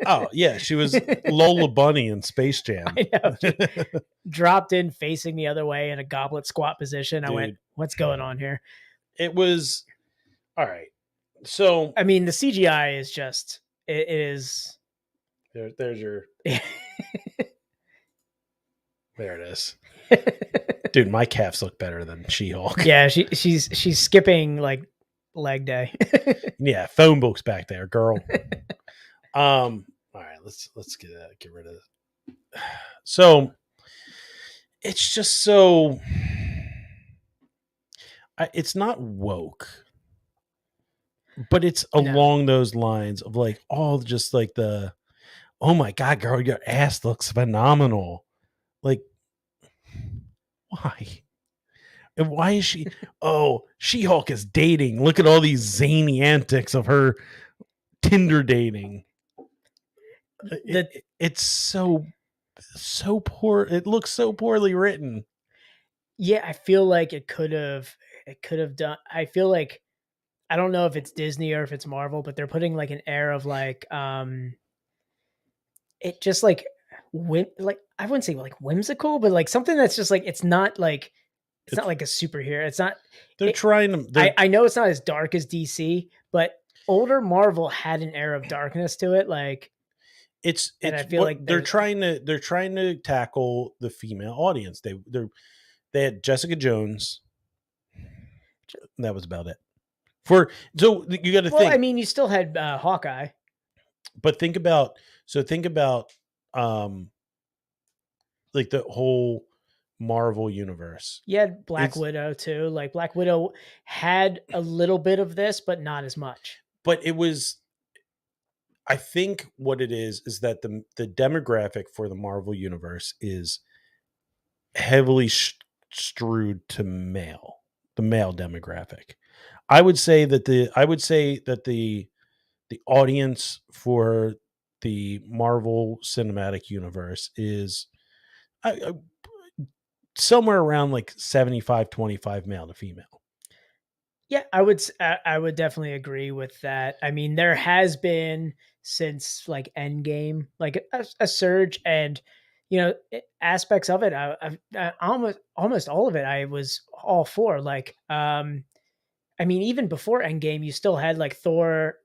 Oh yeah, she was Lola Bunny in Space Jam. I know. She dropped in facing the other way in a goblet squat position. I went, what's going on here? It was all right. So I mean, the CGI is just it is. There's your. There it is. Dude, my calves look better than She-Hulk. Yeah, she's skipping like leg day. Yeah, phone books back there, girl. All right, let's get rid of this. So it's just so it's not woke, but it's along those lines of like all just like the, oh my God, girl, your ass looks phenomenal. Like, why? And why is she? Oh, She-Hulk is dating. Look at all these zany antics of her Tinder dating. It's so poor. It looks so poorly written. Yeah, I feel like it could have done. I feel like, I don't know if it's Disney or if it's Marvel, but they're putting like an air of like it just like I wouldn't say like whimsical, but like something that's just like it's not like not like a superhero. It's not. They're trying to. I know it's not as dark as DC, but older Marvel had an air of darkness to it. Like and I feel like they're trying to tackle the female audience. They had Jessica Jones. That was about it. So you got to think. I mean, you still had Hawkeye. But think about like the whole Marvel universe. You had Black Widow too. Like Black Widow had a little bit of this, but not as much. But it was, I think what it is that the demographic for the Marvel universe is heavily strewed to the male demographic. I would say that the audience for the Marvel Cinematic Universe is somewhere around like 75-25 male to female. Yeah, I would definitely agree with that. I mean, there has been since like Endgame, like a surge, and aspects of it. I almost all of it I was all for. Like, I mean, even before Endgame, you still had like Thor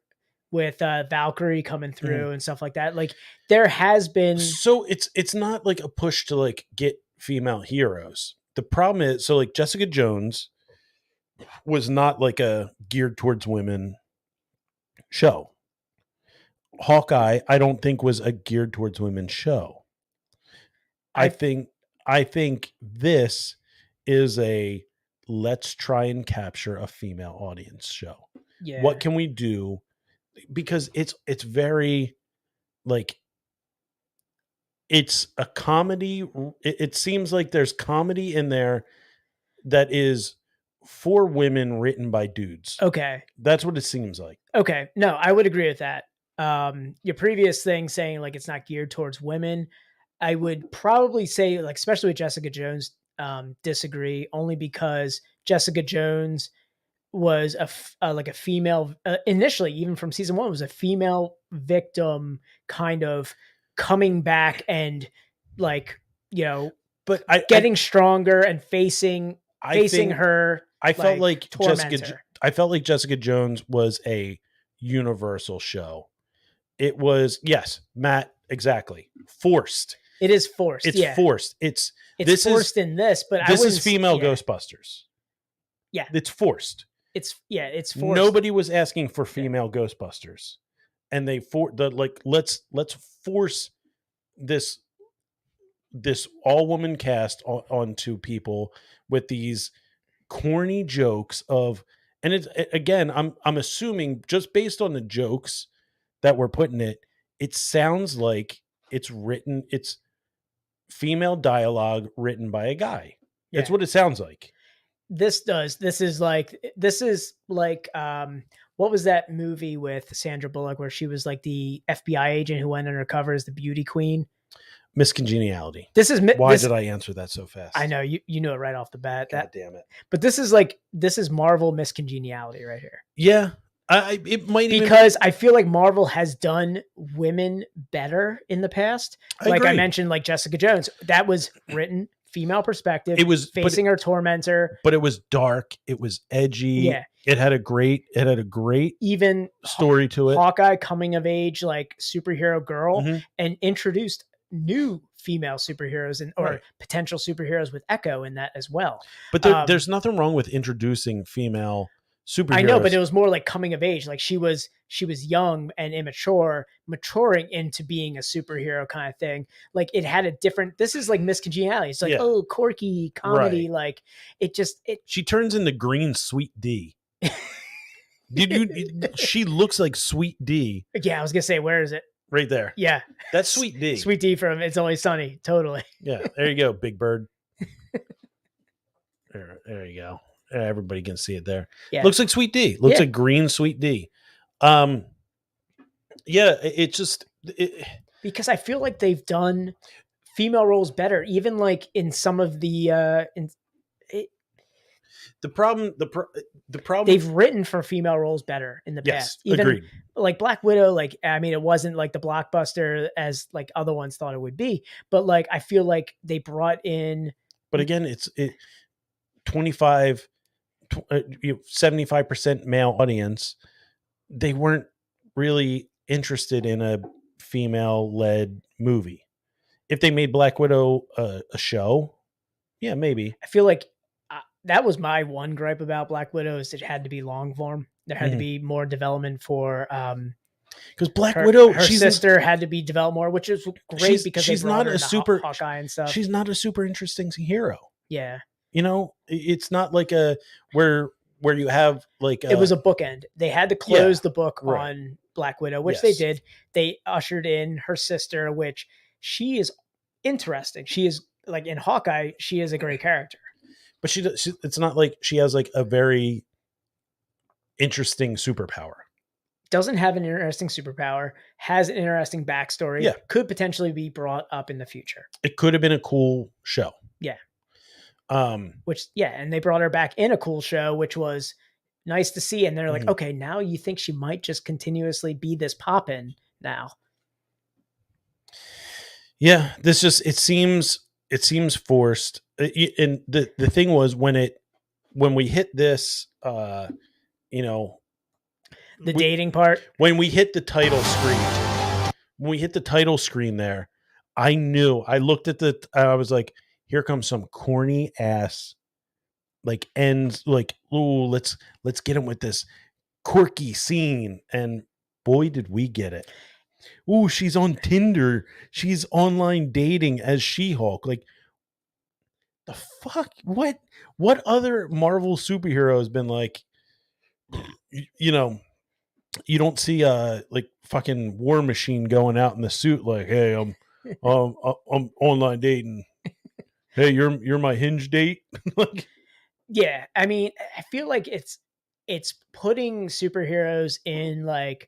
with Valkyrie coming through and stuff like that. Like, there has been. So it's not like a push to like get female heroes. The problem is, so like Jessica Jones was not like a geared towards women show. Hawkeye, I don't think was a geared towards women show. I think this is a let's try and capture a female audience show. Yeah. What can we do? Because it's very like it's a comedy. It seems like there's comedy in there that is for women written by dudes. Okay. That's what it seems like. Okay. No, I would agree with that. Your previous thing saying like it's not geared towards women, I would probably say, like, especially with Jessica Jones, disagree, only because Jessica Jones was like a female initially, even from season 1, was a female victim kind of coming back and like, but getting stronger and facing her. I felt like Jessica Jones was a universal show. It was, yes, Matt, exactly. Forced. It is forced. It's forced. It's forced in this, but this is female Ghostbusters. Yeah. It's forced. It's forced. Nobody was asking for female Ghostbusters. And let's force this all woman cast onto people with these corny jokes of, and it's, again, I'm assuming just based on the jokes that we're putting it sounds like it's female dialogue written by a guy. Yeah. That's what it sounds like. This is like what was that movie with Sandra Bullock where she was like the FBI agent who went undercover as the beauty queen? Miss Congeniality. Why did I answer that so fast? I know you knew it right off the bat. God damn it. But this is Marvel Miss Congeniality right here. Yeah. It might because I feel like Marvel has done women better in the past. I mentioned, like Jessica Jones, that was written female perspective. It was facing her tormentor, but it was dark. It was edgy. Yeah, it had a great even story to it. Hawkeye coming of age, like superhero girl, and introduced new female superheroes or potential superheroes with Echo in that as well. But there's nothing wrong with introducing female superheroes. I know, but it was more like coming of age. Like she was young and immature, maturing into being a superhero kind of thing. Like it had a different. This is like Miss Congeniality. It's like quirky comedy. Right. Like She turns into Green Sweet D. She looks like Sweet D. Yeah, I was gonna say, where is it? Right there. Yeah, that's Sweet D. Sweet D from It's Always Sunny. Totally. Yeah, there you go, Big Bird. There you go. Everybody can see it there. Yeah. Looks like Sweet D. Looks Yeah. like green Sweet D. It just because I feel like they've done female roles better, even like in some of the the problem they've written for female roles better in the past. Even agreed. like Black Widow, like I mean, it wasn't like the blockbuster as like other ones thought it would be, but like I feel like they brought in. But again, it's 75% male audience. They weren't really interested in a female-led movie. If they made Black Widow a show, yeah, maybe. I feel like that was my one gripe about Black Widow is it had to be long form. There had to be more development for because Black Widow, her sister had to be developed more, which is great because she's not a super Hawkeye and stuff. She's not a super interesting hero. Yeah, you know, it's not like a where you have like it was a bookend. They had to close the book on Black Widow, which they did. They ushered in her sister, which she is interesting. She is like in Hawkeye, she is a great character. But it's not like she has like a very interesting superpower. Doesn't have an interesting superpower, has an interesting backstory. Yeah. Could potentially be brought up in the future. It could have been a cool show. Yeah. And they brought her back in a cool show, which was nice to see. And they're like, okay, now you think she might just continuously be this pop-in now. Yeah, this just it seems forced. And the thing was when we hit this, dating part, when we hit the title screen, there, I knew. I looked at I was like, here comes some corny ass, like ends, like, ooh, let's get him with this quirky scene, and boy, did we get it. Ooh, she's on Tinder. She's online dating as She-Hulk. Like, the fuck? What other Marvel superhero has been like, you don't see like fucking War Machine going out in the suit like, hey, I'm online dating. Hey, you're my Hinge date. Like, yeah, I mean, I feel like it's putting superheroes in like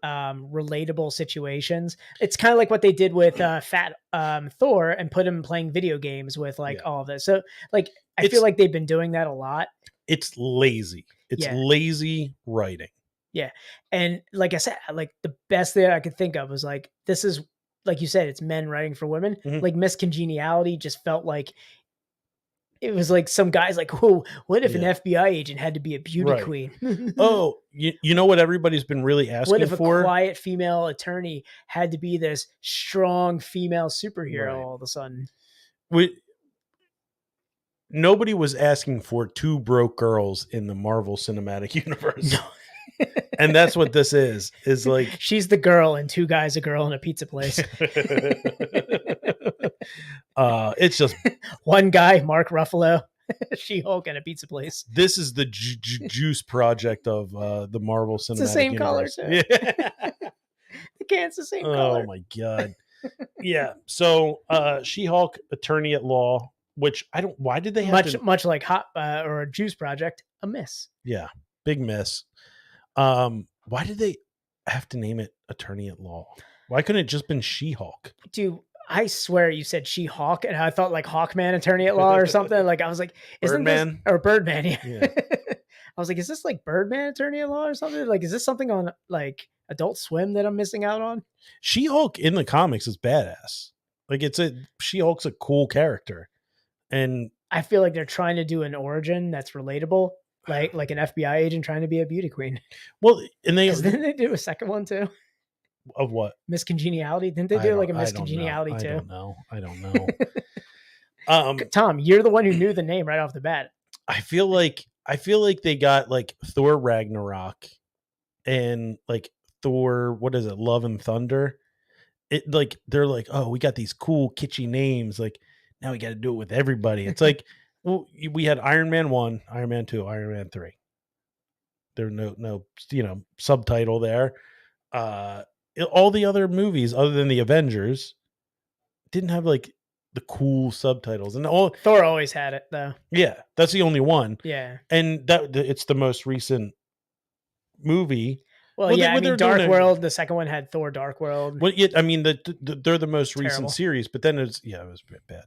relatable situations. It's kind of like what they did with fat Thor and put him playing video games with like all of this. So like I feel like they've been doing that a lot. It's lazy. It's lazy writing. Yeah. And like I said, like the best thing I could think of was like, this is like you said, it's men writing for women. Like Miss Congeniality just felt like it was like some guys like, oh, what if an FBI agent had to be a beauty queen? Oh, you know what everybody's been really asking what if for? A quiet female attorney had to be this strong female superhero all of a sudden? Nobody was asking for two broke girls in the Marvel Cinematic Universe. No. And that's what this is like. She's the girl and two guys, a girl in a pizza place. It's just one guy, Mark Ruffalo, She-Hulk, and a pizza place. This is the juice project of the Marvel Cinematic Universe. It's the same Universe. color, too. Yeah. The can's the same color. Oh my God. Yeah. So She-Hulk, attorney at law, which I don't. Why did they have much like Hot or a Juice Project? A miss. Yeah, big miss. Why did they have to name it attorney at law? Why couldn't it just been She-Hulk? Dude, I swear you said She-Hulk, and I thought like Hawkman attorney at law or something. Like I was like, isn't Birdman? This or Birdman? Yeah. I was like, is this like Birdman attorney at law or something? Like, is this something on like Adult Swim that I'm missing out on? She-Hulk in the comics is badass. Like She-Hulk's a cool character, and I feel like they're trying to do an origin that's relatable. Like an FBI agent trying to be a beauty queen. Well, and didn't they do a second one too? Of what? Miss Congeniality? Didn't they do like a Miss Congeniality too? I don't know. Tom, you're the one who knew the name right off the bat. I feel like they got like Thor Ragnarok and like Thor, what is it, Love and Thunder? It like they're like, oh, we got these cool kitschy names. Like now we got to do it with everybody. It's like, well, we had Iron Man 1, Iron Man 2, Iron Man 3. There's no subtitle there. All the other movies other than the Avengers didn't have like the cool subtitles and all. Thor always had it though. Yeah, that's the only one. Yeah. And it's the most recent movie. Well, yeah, I mean, Dark World, the second one had Thor Dark World. Well, I mean, they're the most recent series, but then it was bad.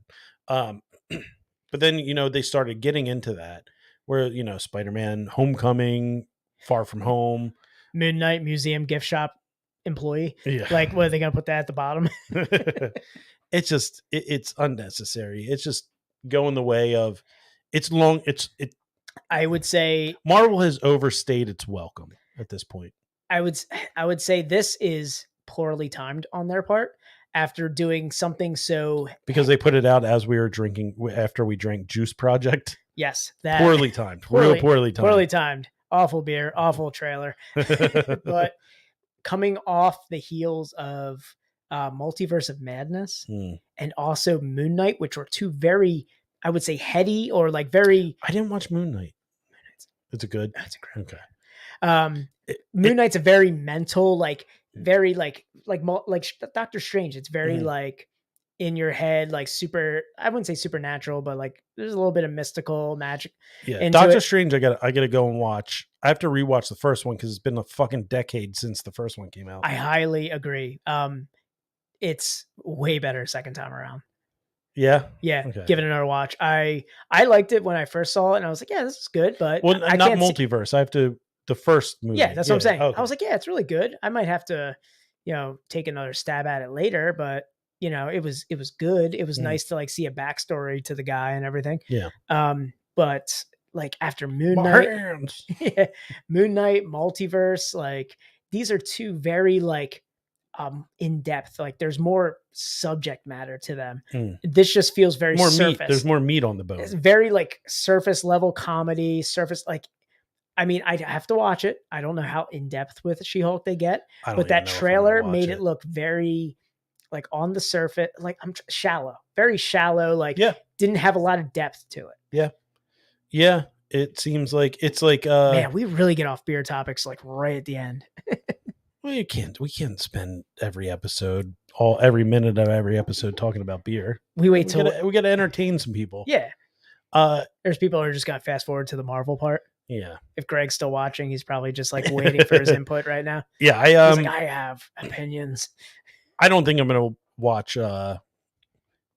But then, they started getting into that where, Spider-Man, Homecoming, Far From Home. Moon Knight, museum gift shop employee. Yeah. Like, what are they going to put that at the bottom? It's just, it's unnecessary. It's just going the way of, it's long. I would say Marvel has overstayed its welcome at this point. I would say this is poorly timed on their part after doing something so, because they put it out as we were drinking after we drank Juice Project. Yes, that poorly timed, real poorly timed, awful beer, awful trailer. But coming off the heels of Multiverse of Madness and also Moon Knight, which were two very, I would say, heady or like very. I didn't watch Moon Knight. Is it good? That's great. Okay. Moon Knight's a very mental, like very like Doctor Strange. It's very like in your head, like super. I wouldn't say supernatural, but like there's a little bit of mystical magic. Yeah, Doctor Strange. I gotta go and watch. I have to rewatch the first one because it's been a fucking decade since the first one came out. I highly agree. It's way better second time around. Yeah. Okay. Give it another watch. I liked it when I first saw it, and I was like, yeah, this is good. But I not multiverse. I have to. The first movie. Yeah, that's what I'm saying. Okay. I was like, yeah, it's really good. I might have to, take another stab at it later, but it was good. It was nice to like see a backstory to the guy and everything. Yeah. But like after Moon Knight, Moon Knight, Multiverse, like these are two very like in depth. Like there's more subject matter to them. This just feels very more surface. Meat. There's more meat on the bone. It's very like surface level comedy, surface like. I mean, I'd have to watch it. I don't know how in depth with She-Hulk they get, but that trailer made it look very like on the surface, like shallow, very shallow. Like didn't have a lot of depth to it. Yeah. It seems like it's like man, we really get off beer topics like right at the end. Well, we can't spend every minute of every episode talking about beer. We wait till we got to entertain some people. Yeah. There's people who are just gonna fast forward to the Marvel part. Yeah. If Greg's still watching, he's probably just like waiting for his input right now. Yeah, he's like, I have opinions. I don't think I'm gonna watch the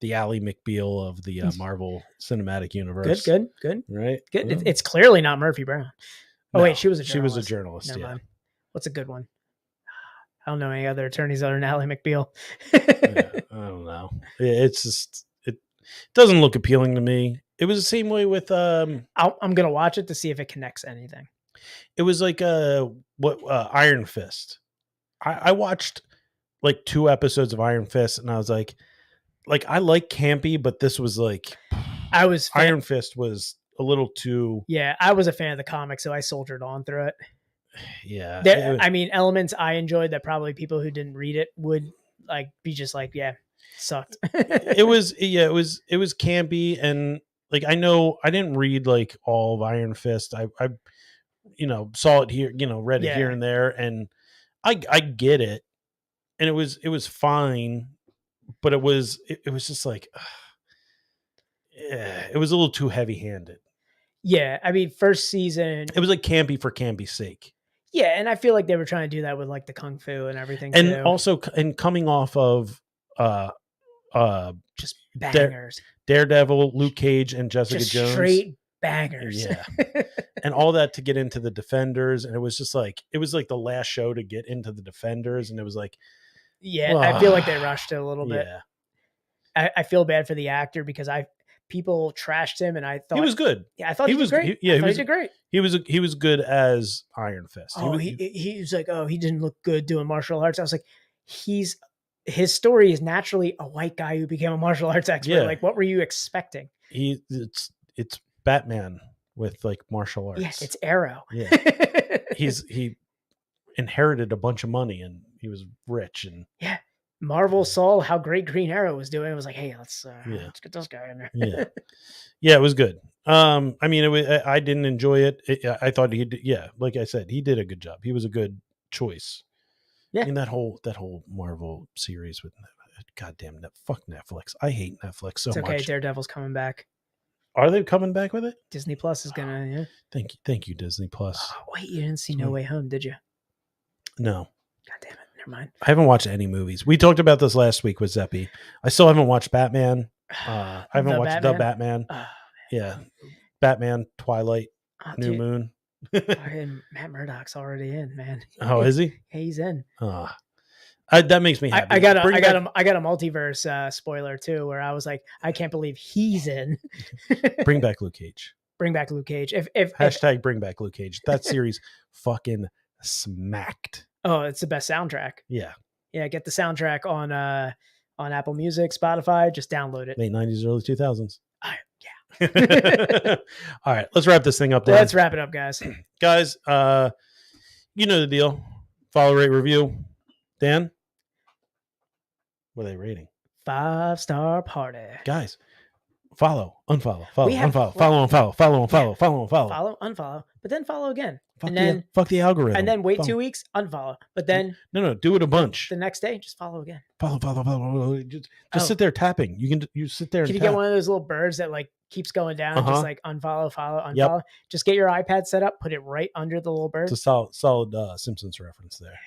Ally McBeal of the Marvel Cinematic Universe. Good. Right? Good. Well, it's clearly not Murphy Brown. Oh no, wait, she was a journalist. She was a journalist. Never yeah. mind. What's a good one? I don't know any other attorneys other than Ally McBeal. I don't know. It's just it doesn't look appealing to me. It was the same way with I'm gonna watch it to see if it connects anything. It was like Iron Fist. I watched like 2 episodes of Iron Fist and I was like I like campy, but this was like Iron Fist was a little too. Yeah, I was a fan of the comic, so I soldiered on through it. Yeah, I mean, elements I enjoyed that probably people who didn't read it would like be just like, yeah, sucked. it was campy and. Like I know I didn't read like all of Iron Fist. I saw it here, read it here and there, and I get it, and it was fine, but it was just like, it was a little too heavy handed. Yeah, I mean, first season it was like campy for campy's sake. Yeah, and I feel like they were trying to do that with like the kung fu and everything, and too. Also coming off of just bangers. Daredevil, Luke Cage, and Jessica Jones. Straight bangers. Yeah. And all that to get into the Defenders. And it was like the last show to get into the Defenders. And it was like. Yeah, I feel like they rushed it a little bit. Yeah. I feel bad for the actor because people trashed him and I thought. He was good. Yeah, I thought he was great. He did great. He was good as Iron Fist. He was like, he didn't look good doing martial arts. I was like, his story is naturally a white guy who became a martial arts expert. Yeah. Like, what were you expecting? It's Batman with like martial arts. Yes, it's Arrow. Yeah, he inherited a bunch of money and he was rich and Marvel saw how great Green Arrow was doing. It was like, hey, let's get this guy in there. Yeah, it was good. I mean, I didn't enjoy it. I thought he did. Yeah, like I said, he did a good job. He was a good choice. Yeah, I mean that whole Marvel series with Goddamn, fuck Netflix. I hate Netflix so It's okay. much. Daredevil's coming back. Are they coming back with it? Disney Plus is gonna. Yeah. Thank you, Disney Plus. Oh, wait, you didn't see No Way Home, did you? No. God damn it. Never mind. I haven't watched any movies. We talked about this last week with Zeppy. I still haven't watched Batman. I haven't watched The Batman. Yeah. Batman, Twilight, New Moon. Matt Murdock's already in, man. Oh, is he? He's in. That makes me happy. I got a multiverse spoiler too, where I was like, I can't believe he's in. Bring back Luke Cage. Bring back Luke Cage. Hashtag bring back Luke Cage. That series fucking smacked. Oh, it's the best soundtrack. Yeah. Yeah, get the soundtrack on Apple Music, Spotify. Just download it. Late 90s, early 2000s. Yeah. All right, let's wrap this thing up. Dan. Let's wrap it up, guys. Guys, you know the deal. Follow, rate, review. Dan, what are they rating? 5-star party. Guys, follow, unfollow, follow. Unfollow, but then follow again. Fuck the algorithm. And then wait 2 weeks, unfollow. But then no, do it a bunch. The next day, just follow again. Follow. Just sit there tapping. You sit there. Can you get one of those little birds that like keeps going down, just like unfollow, follow. Yep. Just get your iPad set up, put it right under the little bird. It's a solid Simpsons reference there.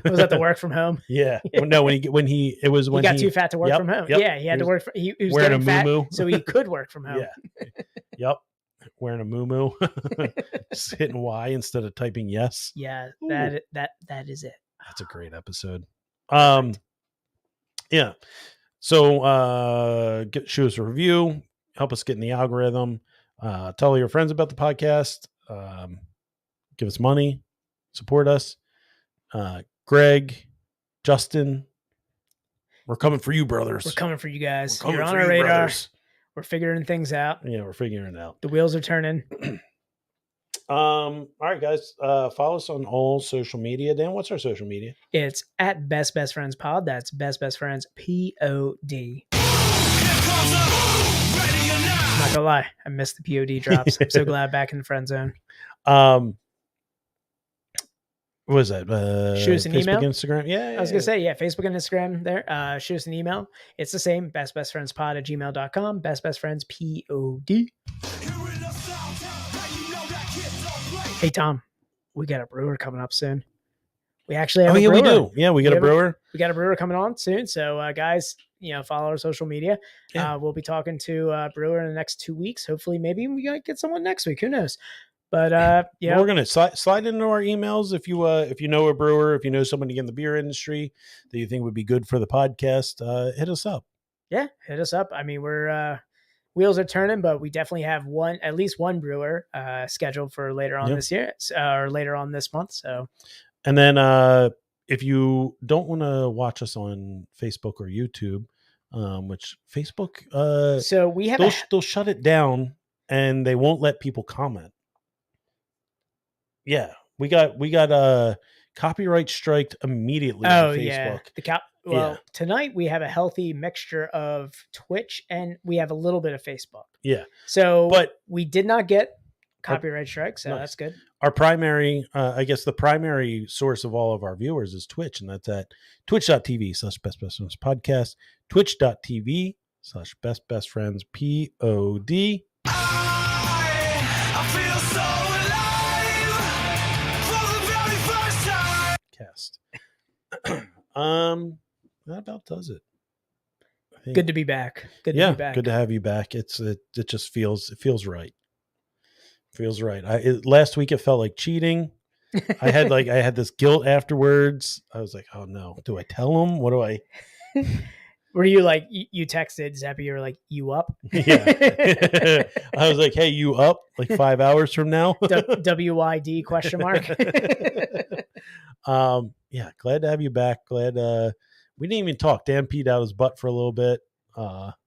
Was that the work from home? Yeah. No, when he got too fat to work from home. Yep. Yeah, he had to work. He was wearing getting a fat, muumuu. so he could work from home. Yeah. Yep. Wearing a muumuu, just hitting Y instead of typing yes. Yeah, that is it. That's a great episode. Yeah. So shoot us a review, help us get in the algorithm. Tell all your friends about the podcast. Give us money, support us. Greg, Justin, we're coming for you, brothers. We're coming for you guys. You're on our radar. Brothers. We're figuring things out. Yeah, we're figuring it out. The wheels are turning. All right, guys. Follow us on all social media. Dan, what's our social media? It's at Best Friends Pod. That's Best Friends POD. I'm not gonna lie, I missed the POD drops. I'm so glad back in the friend zone. What was that? Shoot us an Facebook, email. Instagram. Yeah. I was gonna say, Facebook and Instagram there. Shoot us an email. It's the same, bestbestfriendspod@gmail.com. Bestbestfriendspod. Hey Tom, we got a brewer coming up soon. We actually have a brewer. We do. Yeah, we got a brewer. We got a brewer coming on soon. So guys, follow our social media. Yeah. We'll be talking to a brewer in the next 2 weeks. Hopefully, maybe we might get someone next week. Who knows? But we're gonna slide into our emails if you know a brewer, if you know somebody in the beer industry that you think would be good for the podcast, hit us up. Yeah, hit us up. I mean, we're wheels are turning, but we definitely have at least one brewer scheduled for later on this year or later on this month. So, and then if you don't want to watch us on Facebook or YouTube, which Facebook, so we have they'll shut it down and they won't let people comment. Yeah, we got a copyright striked immediately on Facebook. Yeah. Tonight we have a healthy mixture of Twitch and we have a little bit of Facebook. Yeah. So, but we did not get copyright strike, so that's good. Our primary, I guess the primary source of all of our viewers is Twitch, and that's at twitch.tv/bestbestfriendspodcast, twitch.tv/bestbestfriendspod. I feel so cast. That about does it. Good to be back. Good to be back. Good to have you back. It just feels right. Feels right. Last week it felt like cheating. I had this guilt afterwards. I was like, oh no, do I tell him? What do I? Were you like, you texted Zeppy, you were like, you up? Yeah. I was like, hey, you up? Like 5 hours from now? WYD ? Yeah, glad to have you back. Glad we didn't even talk. Dan peed out his butt for a little bit.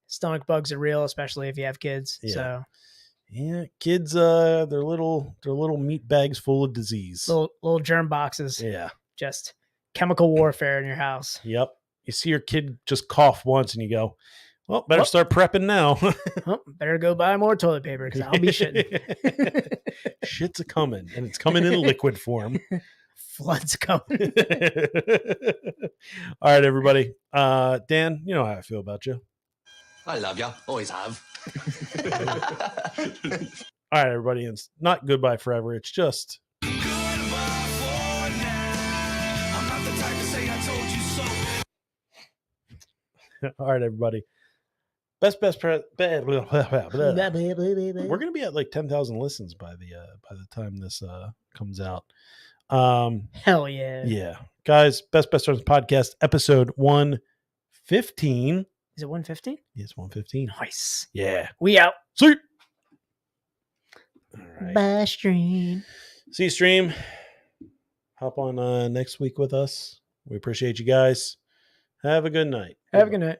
Stomach bugs are real, especially if you have kids. Yeah. So yeah, kids, they're little meat bags full of disease. Little germ boxes. Yeah. Just chemical warfare in your house. Yep. You see your kid just cough once and you go, well, better start prepping now. Better go buy more toilet paper because I'll be shitting. Shit's a coming, and it's coming in liquid form. Flood's coming. All right, everybody. Dan, you know how I feel about you. I love you. Always have. All right, everybody. It's not goodbye forever. It's just all right, everybody. We're gonna be at like 10,000 listens by the time this comes out. Hell yeah. Yeah, guys. Best Friends podcast episode 115. Is it 115? Yes, 115. Nice. Yeah. We out. See. All right. Bye, stream. See you, stream. Hop on next week with us. We appreciate you guys. Have a good night. Have a good night.